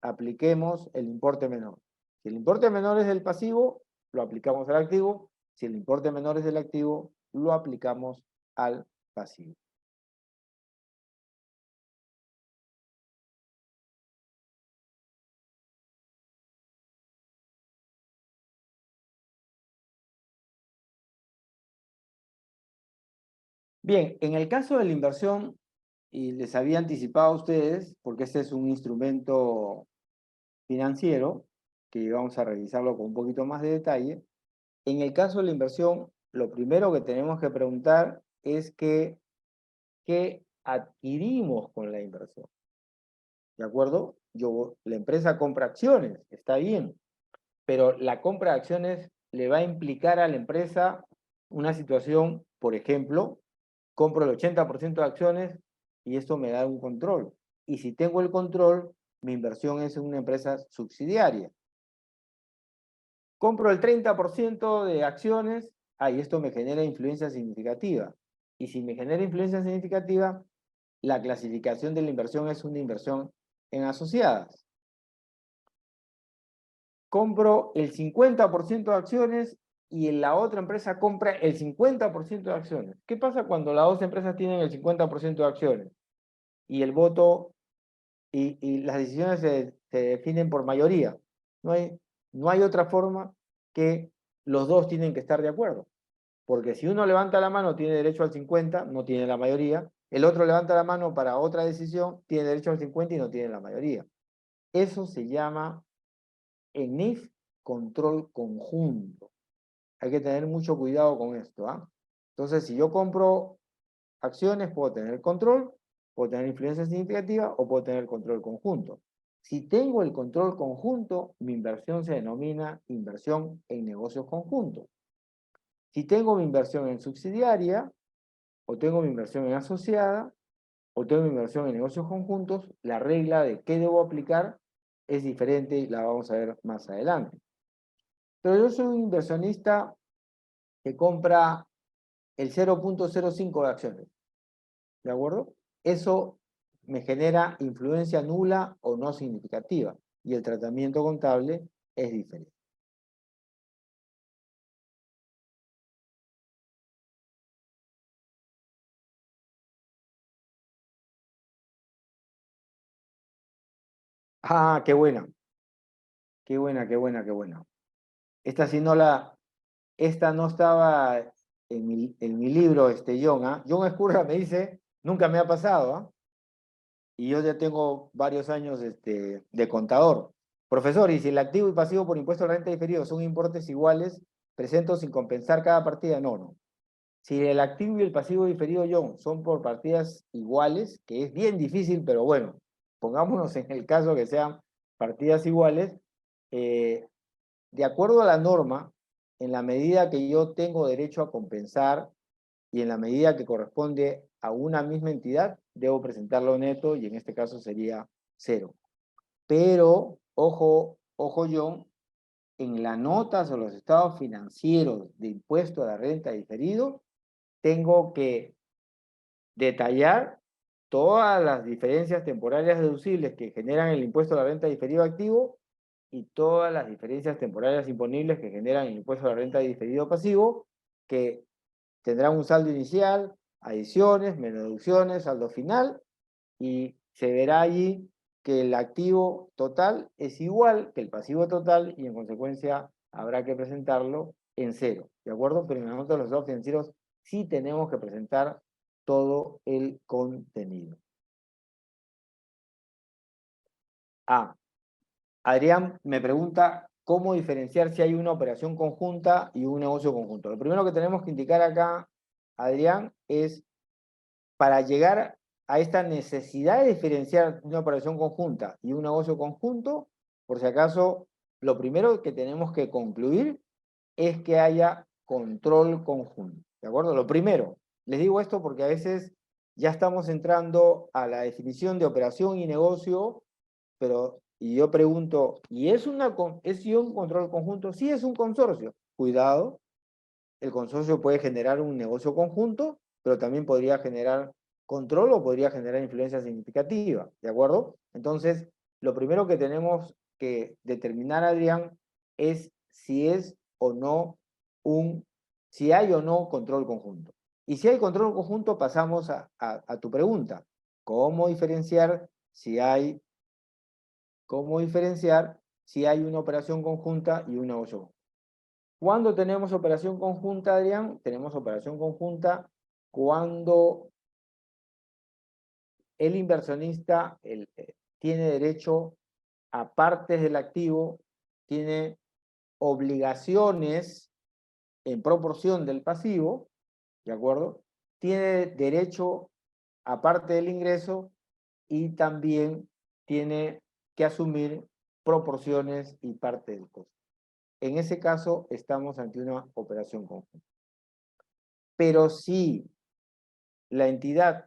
Speaker 2: apliquemos el importe menor. Si el importe menor es del pasivo, lo aplicamos al activo. Si el importe menor es del activo, lo aplicamos al pasivo. Bien, en el caso de la inversión, y les había anticipado a ustedes, porque este es un instrumento financiero, que vamos a revisarlo con un poquito más de detalle. En el caso de la inversión, lo primero que tenemos que preguntar es qué adquirimos con la inversión. ¿De acuerdo? La empresa compra acciones, está bien, pero la compra de acciones le va a implicar a la empresa una situación, por ejemplo, compro el 80% de acciones y esto me da un control. Y si tengo el control, mi inversión es en una empresa subsidiaria. Compro el 30% de acciones, y esto me genera influencia significativa. Y si me genera influencia significativa, la clasificación de la inversión es una inversión en asociadas. Compro el 50% de acciones y la otra empresa compra el 50% de acciones. ¿Qué pasa cuando las dos empresas tienen el 50% de acciones? Y el voto y las decisiones se definen por mayoría. No hay otra forma que los dos tienen que estar de acuerdo. Porque si uno levanta la mano tiene derecho al 50, no tiene la mayoría. El otro levanta la mano para otra decisión, tiene derecho al 50 y no tiene la mayoría. Eso se llama ENIF control conjunto. Hay que tener mucho cuidado con esto, ¿ah? Entonces, si yo compro acciones, puedo tener control, puedo tener influencia significativa o puedo tener control conjunto. Si tengo el control conjunto, mi inversión se denomina inversión en negocios conjuntos. Si tengo mi inversión en subsidiaria, o tengo mi inversión en asociada, o tengo mi inversión en negocios conjuntos, la regla de qué debo aplicar es diferente y la vamos a ver más adelante. Pero yo soy un inversionista que compra el 0.05 de acciones, ¿de acuerdo? Eso me genera influencia nula o no significativa, y el tratamiento contable es diferente. Ah, qué buena, qué buena, qué buena, qué buena. Esta sí no la, esta no estaba en mi libro, John, ¿ah? John Escurra me dice, nunca me ha pasado, ¿ah? Y yo ya tengo varios años de contador. Profesor, y si el activo y pasivo por impuesto a la renta diferido son importes iguales, presento sin compensar cada partida, no, no. Si el activo y el pasivo diferido, John, son por partidas iguales, que es bien difícil, pero bueno, pongámonos en el caso que sean partidas iguales, eh, de acuerdo a la norma, en la medida que yo tengo derecho a compensar y en la medida que corresponde a una misma entidad, debo presentarlo neto y en este caso sería 0. Pero, ojo, ojo John, en las notas o los estados financieros de impuesto a la renta diferido, tengo que detallar todas las diferencias temporarias deducibles que generan el impuesto a la renta diferido activo y todas las diferencias temporarias imponibles que generan el impuesto a la renta diferido pasivo, que tendrán un saldo inicial, adiciones, menos deducciones, saldo final, y se verá allí que el activo total es igual que el pasivo total y en consecuencia habrá que presentarlo en 0, ¿de acuerdo? Pero en la nota de los estados financieros sí tenemos que presentar todo el contenido. Ah, Adrián me pregunta cómo diferenciar si hay una operación conjunta y un negocio conjunto. Lo primero que tenemos que indicar acá, Adrián, es para llegar a esta necesidad de diferenciar una operación conjunta y un negocio conjunto, por si acaso, lo primero que tenemos que concluir es que haya control conjunto. ¿De acuerdo? Lo primero, les digo esto porque a veces ya estamos entrando a la definición de operación y negocio, pero y yo pregunto, ¿y es un control conjunto? Sí, es un consorcio. Cuidado, el consorcio puede generar un negocio conjunto, pero también podría generar control o podría generar influencia significativa, ¿de acuerdo? Entonces, lo primero que tenemos que determinar, Adrián, es si es o no si hay o no control conjunto. Y si hay control conjunto, pasamos a tu pregunta. ¿Cómo diferenciar si hay, una operación conjunta y un negocio conjunto? ¿Cuándo tenemos operación conjunta, Adrián? Tenemos operación conjunta cuando el inversionista tiene derecho a partes del activo, tiene obligaciones en proporción del pasivo, ¿de acuerdo? Tiene derecho a parte del ingreso y también tiene que asumir proporciones y parte del costo. En ese caso, estamos ante una operación conjunta. Pero si la entidad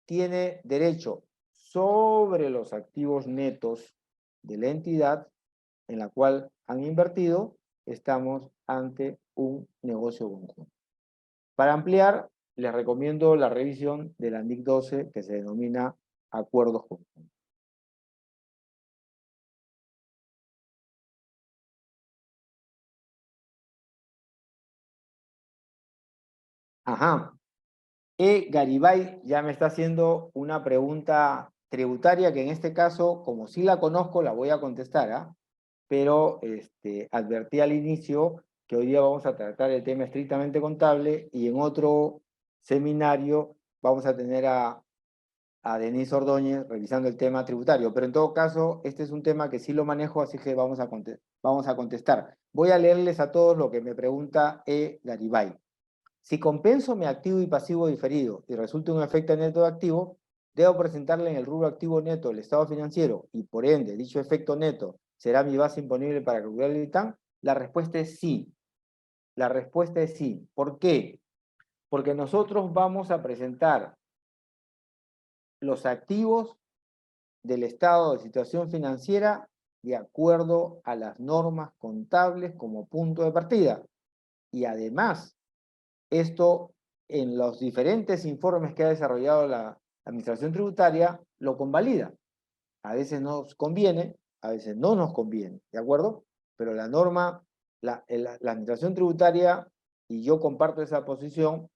Speaker 2: tiene derecho sobre los activos netos de la entidad en la cual han invertido, estamos ante un negocio conjunto. Para ampliar, les recomiendo la revisión de la NIC 12 que se denomina acuerdos conjuntos. Ajá. Garibay ya me está haciendo una pregunta tributaria que en este caso, como sí la conozco, la voy a contestar, ¿ah? pero advertí al inicio que hoy día vamos a tratar el tema estrictamente contable y en otro seminario vamos a tener a Denise Ordóñez revisando el tema tributario, pero en todo caso, este es un tema que sí lo manejo, así que vamos a contestar. Voy a leerles a todos lo que me pregunta Garibay. Si compenso mi activo y pasivo diferido y resulta un efecto neto de activo, debo presentarle en el rubro activo neto el estado financiero y por ende dicho efecto neto será mi base imponible para calcular el ITAM. La respuesta es sí. La respuesta es sí. ¿Por qué? Porque nosotros vamos a presentar los activos del estado de situación financiera de acuerdo a las normas contables como punto de partida. Y además, esto en los diferentes informes que ha desarrollado la Administración Tributaria lo convalida. A veces nos conviene, a veces no nos conviene, ¿de acuerdo? Pero la norma, la Administración Tributaria, y yo comparto esa posición,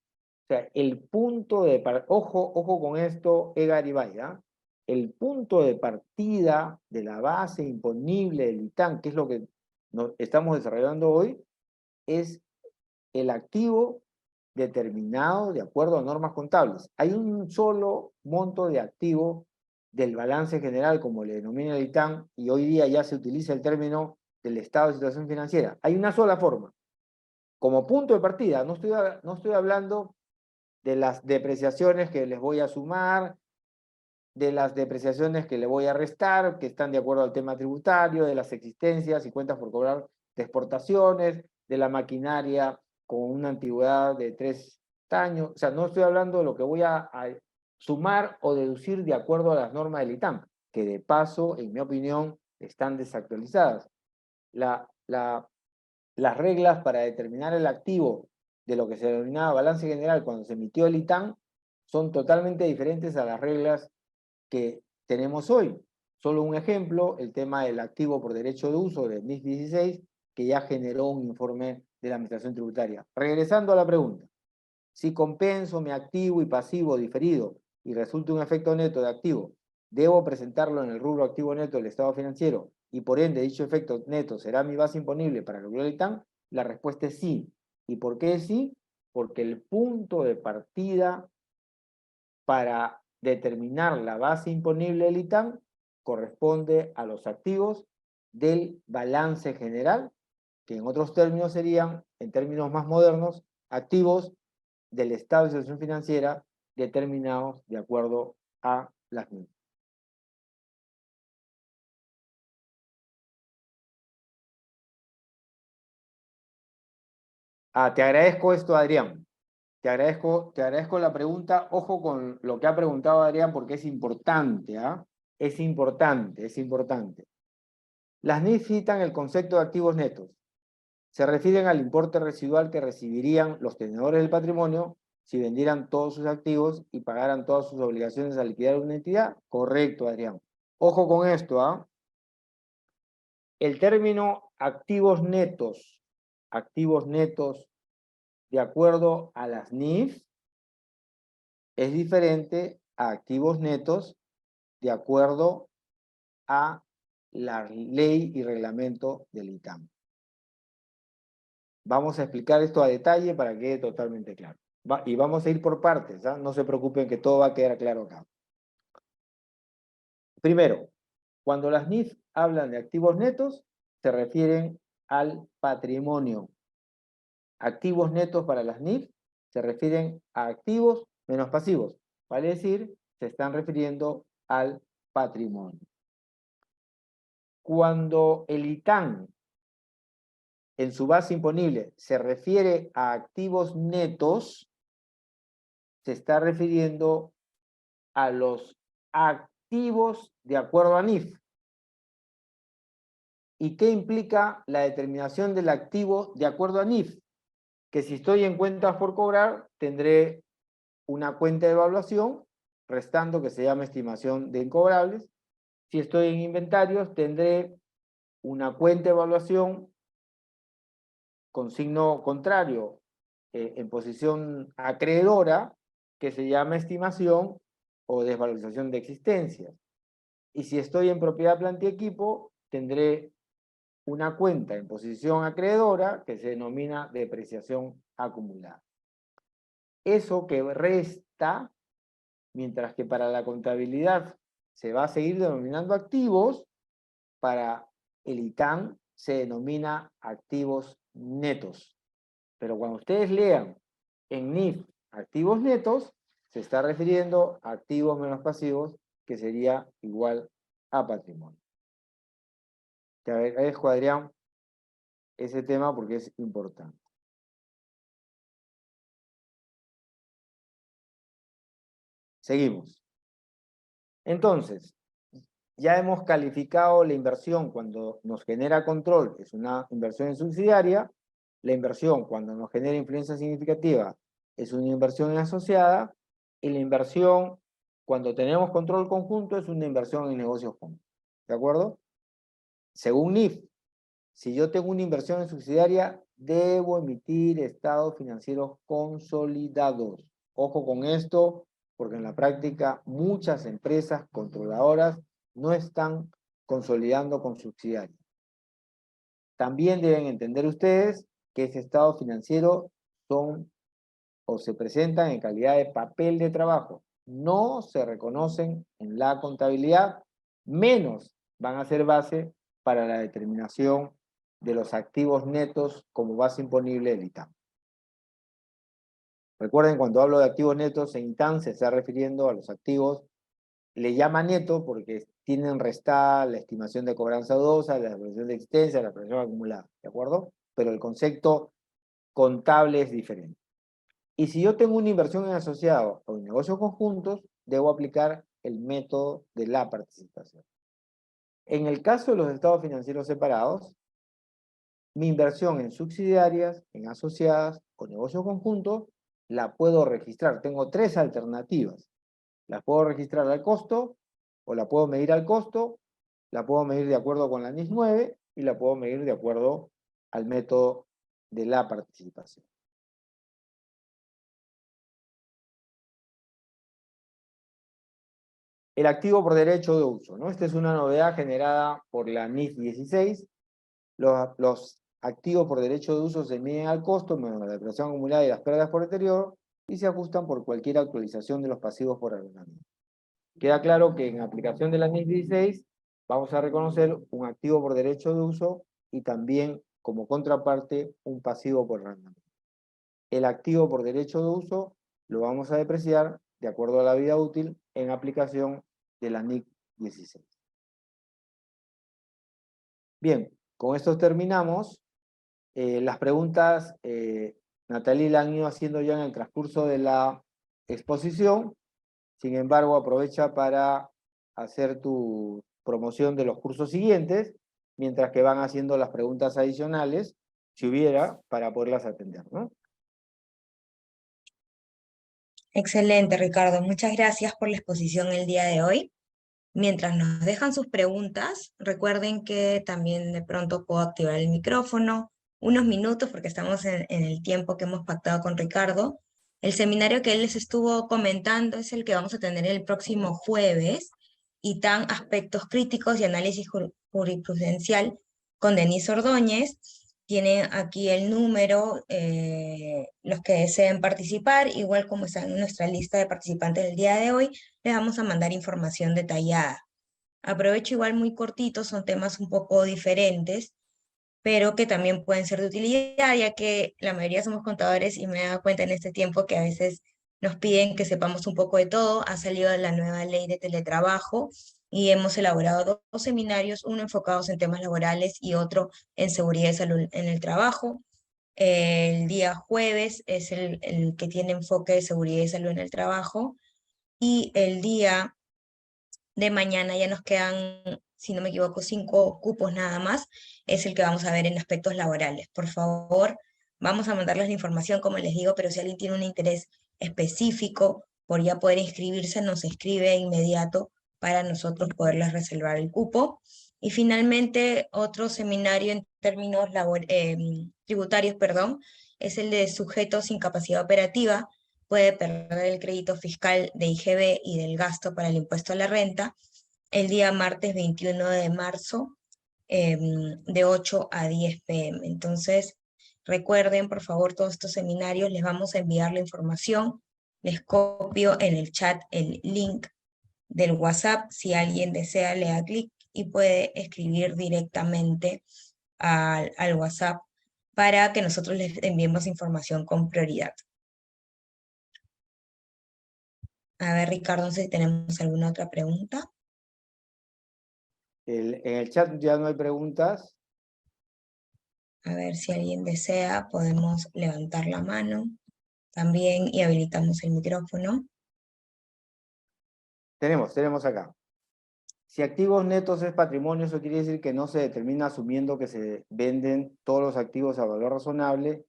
Speaker 2: o sea, el punto de partida, ojo con esto, Edgar Ibay, ¿ah? El punto de partida de la base imponible del ITAM, que es lo que estamos desarrollando hoy, es el activo determinado de acuerdo a normas contables. Hay un solo monto de activo del balance general, como le denomina el ITAM, y hoy día ya se utiliza el término del estado de situación financiera. Hay una sola forma. Como punto de partida, no estoy hablando de las depreciaciones que les voy a sumar, de las depreciaciones que le voy a restar, que están de acuerdo al tema tributario, de las existencias y cuentas por cobrar de exportaciones, de la maquinaria con una antigüedad de 3 años. O sea, no estoy hablando de lo que voy a sumar o deducir de acuerdo a las normas del ITAM, que de paso, en mi opinión, están desactualizadas. Las reglas para determinar el activo de lo que se denominaba balance general cuando se emitió el ITAM son totalmente diferentes a las reglas que tenemos hoy. Solo un ejemplo, el tema del activo por derecho de uso del NIF 16, que ya generó un informe de la Administración Tributaria. Regresando a la pregunta, si compenso mi activo y pasivo diferido y resulta un efecto neto de activo, ¿debo presentarlo en el rubro activo neto del estado financiero y por ende dicho efecto neto será mi base imponible para calcular el ITAM? La respuesta es sí. ¿Y por qué es sí? Porque el punto de partida para determinar la base imponible del ITAM corresponde a los activos del balance general, que en otros términos serían, en términos más modernos, activos del estado de situación financiera determinados de acuerdo a las NIF. Te agradezco esto, Adrián. Te agradezco la pregunta. Ojo con lo que ha preguntado Adrián porque es importante, ¿ah? Es importante, es importante. Las NIF citan el concepto de activos netos. Se refieren al importe residual que recibirían los tenedores del patrimonio si vendieran todos sus activos y pagaran todas sus obligaciones al liquidar una entidad. Correcto, Adrián. Ojo con esto, ¿ah? El término activos netos, de acuerdo a las NIF, es diferente a activos netos de acuerdo a la ley y reglamento del ITAM. Vamos a explicar esto a detalle para que quede totalmente claro. Y vamos a ir por partes, ¿ah? No se preocupen que todo va a quedar claro acá. Primero, cuando las NIF hablan de activos netos, se refieren al patrimonio. Activos netos para las NIF se refieren a activos menos pasivos. Vale decir, se están refiriendo al patrimonio. Cuando el ITAM en su base imponible se refiere a activos netos, se está refiriendo a los activos de acuerdo a NIF. ¿Y qué implica la determinación del activo de acuerdo a NIF? Que si estoy en cuentas por cobrar, tendré una cuenta de evaluación, restando que se llama estimación de incobrables. Si estoy en inventarios, tendré una cuenta de evaluación con signo contrario en posición acreedora, que se llama estimación o desvalorización de existencias. Y si estoy en propiedad, planta y equipo, tendré una cuenta en posición acreedora que se denomina depreciación acumulada. Eso que resta, mientras que para la contabilidad se va a seguir denominando activos, para el ITAM se denomina activos netos. Pero cuando ustedes lean en NIF activos netos, se está refiriendo a activos menos pasivos, que sería igual a patrimonio. Te agradezco, Adrián, ese tema porque es importante. Seguimos. Entonces, ya hemos calificado la inversión cuando nos genera control, es una inversión en subsidiaria. La inversión cuando nos genera influencia significativa es una inversión en asociada. Y la inversión cuando tenemos control conjunto es una inversión en negocios juntos. ¿De acuerdo? Según NIF, si yo tengo una inversión en subsidiaria, debo emitir estados financieros consolidados. Ojo con esto, porque en la práctica muchas empresas controladoras no están consolidando con subsidiarias. También deben entender ustedes que ese estado financiero son o se presentan en calidad de papel de trabajo. No se reconocen en la contabilidad, menos van a ser base para la determinación de los activos netos como base imponible del ITAM. Recuerden, cuando hablo de activos netos en ITAM se está refiriendo a los activos, le llama neto porque tienen restada la estimación de cobranza dudosa, la depreciación de existencia, la depreciación acumulada, ¿de acuerdo? Pero el concepto contable es diferente. Y si yo tengo una inversión en asociado o en negocios conjuntos, debo aplicar el método de la participación. En el caso de los estados financieros separados, mi inversión en subsidiarias, en asociadas o negocios conjuntos, la puedo registrar. Tengo tres alternativas. La puedo registrar al costo, o la puedo medir al costo, la puedo medir de acuerdo con la NIS 9 y la puedo medir de acuerdo al método de la participación. El activo por derecho de uso, ¿no? Esta es una novedad generada por la NIF 16. Los activos por derecho de uso se miden al costo menos la depreciación acumulada y las pérdidas por deterioro y se ajustan por cualquier actualización de los pasivos por arrendamiento. Queda claro que en aplicación de la NIF 16 vamos a reconocer un activo por derecho de uso y también como contraparte un pasivo por arrendamiento. El activo por derecho de uso lo vamos a depreciar de acuerdo a la vida útil en aplicación de la NIC 16. Bien, con esto terminamos. Las preguntas, Natalie la han ido haciendo ya en el transcurso de la exposición. Sin embargo, aprovecha para hacer tu promoción de los cursos siguientes, mientras que van haciendo las preguntas adicionales, si hubiera, para poderlas atender, ¿no?
Speaker 3: Excelente, Ricardo. Muchas gracias por la exposición el día de hoy. Mientras nos dejan sus preguntas, recuerden que también de pronto puedo activar el micrófono unos minutos porque estamos en el tiempo que hemos pactado con Ricardo. El seminario que él les estuvo comentando es el que vamos a tener el próximo jueves, ITAM Aspectos Críticos y Análisis Jurisprudencial con Denise Ordóñez. Tienen aquí el número, los que deseen participar, igual como están en nuestra lista de participantes del día de hoy, les vamos a mandar información detallada. Aprovecho igual muy cortito, son temas un poco diferentes, pero que también pueden ser de utilidad, ya que la mayoría somos contadores y me he dado cuenta en este tiempo que a veces nos piden que sepamos un poco de todo. Ha salido la nueva ley de teletrabajo y hemos elaborado dos seminarios, uno enfocados en temas laborales y otro en seguridad y salud en el trabajo. El día jueves es el que tiene enfoque de seguridad y salud en el trabajo, y el día de mañana ya nos quedan, si no me equivoco, 5 cupos nada más, es el que vamos a ver en aspectos laborales. Por favor, vamos a mandarles la información, como les digo, pero si alguien tiene un interés específico por ya poder inscribirse, nos escribe de inmediato para nosotros poderles reservar el cupo. Y finalmente, otro seminario en términos tributarios, perdón, es el de sujetos sin capacidad operativa. Puede perder el crédito fiscal de IGB y del gasto para el impuesto a la renta el día martes 21 de marzo de 8 a 10 p.m. Entonces, recuerden, por favor, todos estos seminarios, les vamos a enviar la información. Les copio en el chat el link del WhatsApp. Si alguien desea, le da clic y puede escribir directamente al WhatsApp para que nosotros les enviemos información con prioridad. A ver, Ricardo, no sé si tenemos alguna otra pregunta.
Speaker 2: En el chat ya no hay preguntas.
Speaker 3: A ver si alguien desea, podemos levantar la mano también y habilitamos el micrófono.
Speaker 2: Tenemos acá. Si activos netos es patrimonio, eso quiere decir que no se determina asumiendo que se venden todos los activos a valor razonable,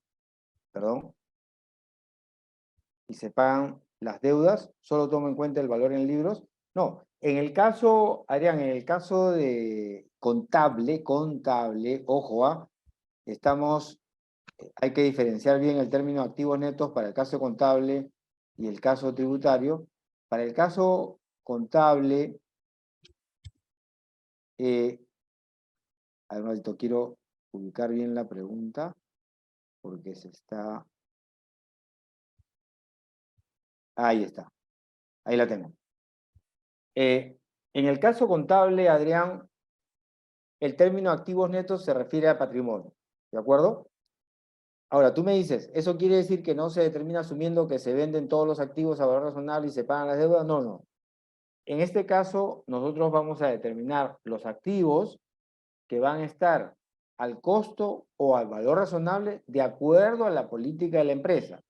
Speaker 2: y se pagan las deudas, solo toma en cuenta el valor en libros. No, en el caso, Adrián, en el caso de contable, ojo, hay que diferenciar bien el término activos netos para el caso contable y el caso tributario. Para el caso contable, a ver, un ratito, quiero ubicar bien la pregunta, porque se está... Ahí está, ahí la tengo. En el caso contable, Adrián, el término activos netos se refiere a patrimonio, ¿de acuerdo? Ahora, tú me dices, ¿eso quiere decir que no se determina asumiendo que se venden todos los activos a valor razonable y se pagan las deudas? No, no. En este caso, nosotros vamos a determinar los activos que van a estar al costo o al valor razonable de acuerdo a la política de la empresa.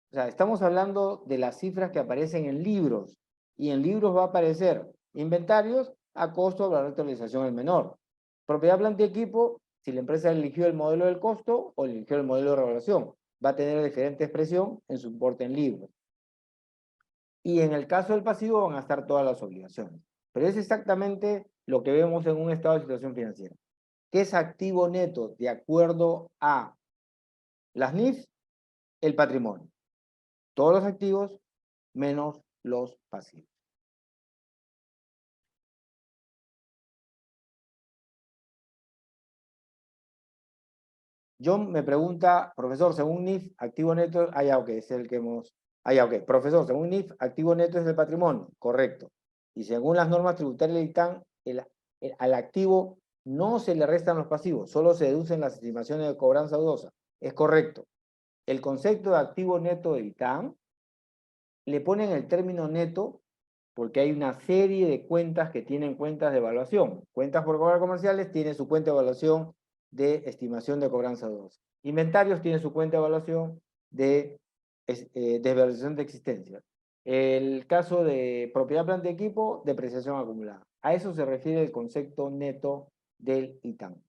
Speaker 2: O sea, estamos hablando de las cifras que aparecen en libros, y en libros va a aparecer inventarios a costo o valor de actualización el menor. Propiedad, planta y equipo, si la empresa eligió el modelo del costo o eligió el modelo de revaluación, va a tener diferente expresión en su importe en libros. Y en el caso del pasivo van a estar todas las obligaciones. Pero es exactamente lo que vemos en un estado de situación financiera. ¿Qué es activo neto? De acuerdo a las NIF, el patrimonio. Todos los activos menos los pasivos. John me pregunta, profesor, según NIF, activo neto, ok, es el que hemos... ok, profesor, según NIF, activo neto es el patrimonio, correcto. Y según las normas tributarias del ITAN, al activo no se le restan los pasivos, solo se deducen las estimaciones de cobranza dudosa. Es correcto. El concepto de activo neto del ITAN le ponen el término neto porque hay una serie de cuentas que tienen cuentas de evaluación. Cuentas por cobrar comerciales tiene su cuenta de evaluación de estimación de cobranza dudosa. Inventarios tiene su cuenta de evaluación de evaluación de existencia. El caso de propiedad, planta y equipo, depreciación acumulada. A eso se refiere el concepto neto del ITAN.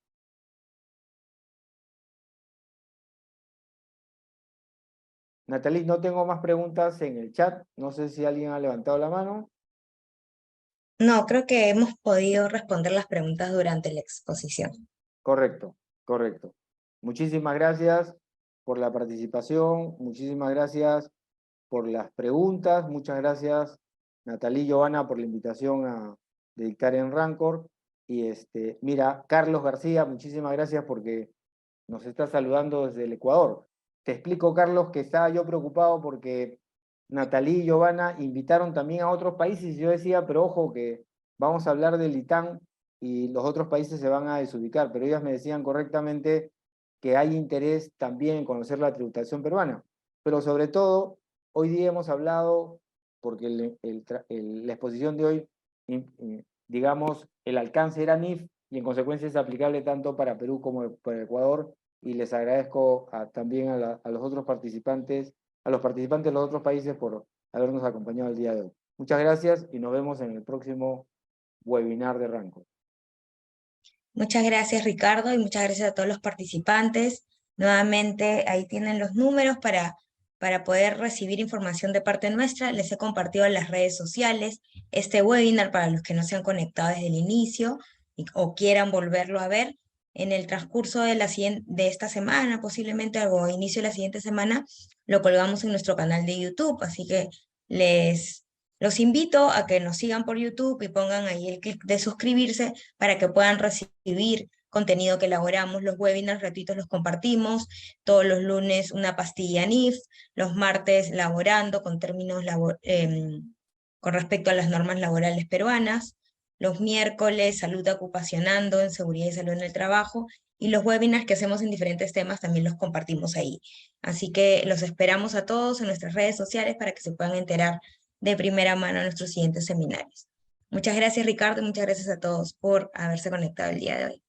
Speaker 2: Natalie, no tengo más preguntas en el chat. No sé si alguien ha levantado la mano.
Speaker 3: No, creo que hemos podido responder las preguntas durante la exposición.
Speaker 2: Correcto, correcto. Muchísimas gracias por la participación, muchísimas gracias por las preguntas, muchas gracias Natalie y Giovanna por la invitación a dictar en Rancor. Y mira, Carlos García, muchísimas gracias porque nos está saludando desde el Ecuador. Te explico, Carlos, que estaba yo preocupado porque Natalie y Giovanna invitaron también a otros países y yo decía, pero ojo que vamos a hablar del ITAN y los otros países se van a desubicar, pero ellas me decían correctamente que hay interés también en conocer la tributación peruana. Pero sobre todo, hoy día hemos hablado, porque la exposición de hoy, digamos, el alcance era NIF y en consecuencia es aplicable tanto para Perú como para Ecuador, y les agradezco también a los otros participantes, a los participantes de los otros países por habernos acompañado el día de hoy. Muchas gracias y nos vemos en el próximo webinar de Rancor.
Speaker 3: Muchas gracias, Ricardo, y muchas gracias a todos los participantes. Nuevamente, ahí tienen los números para poder recibir información de parte nuestra. Les he compartido en las redes sociales este webinar para los que no se han conectado desde el inicio o quieran volverlo a ver. En el transcurso de esta semana, posiblemente o inicio de la siguiente semana, lo colgamos en nuestro canal de YouTube, así que los invito a que nos sigan por YouTube y pongan ahí el clic de suscribirse para que puedan recibir contenido que elaboramos. Los webinars gratuitos los compartimos, todos los lunes una pastilla NIF, los martes laborando con términos con respecto a las normas laborales peruanas, los miércoles salud ocupacionando en seguridad y salud en el trabajo, y los webinars que hacemos en diferentes temas también los compartimos ahí. Así que los esperamos a todos en nuestras redes sociales para que se puedan enterar de primera mano de nuestros siguientes seminarios. Muchas gracias, Ricardo, y muchas gracias a todos por haberse conectado el día de hoy.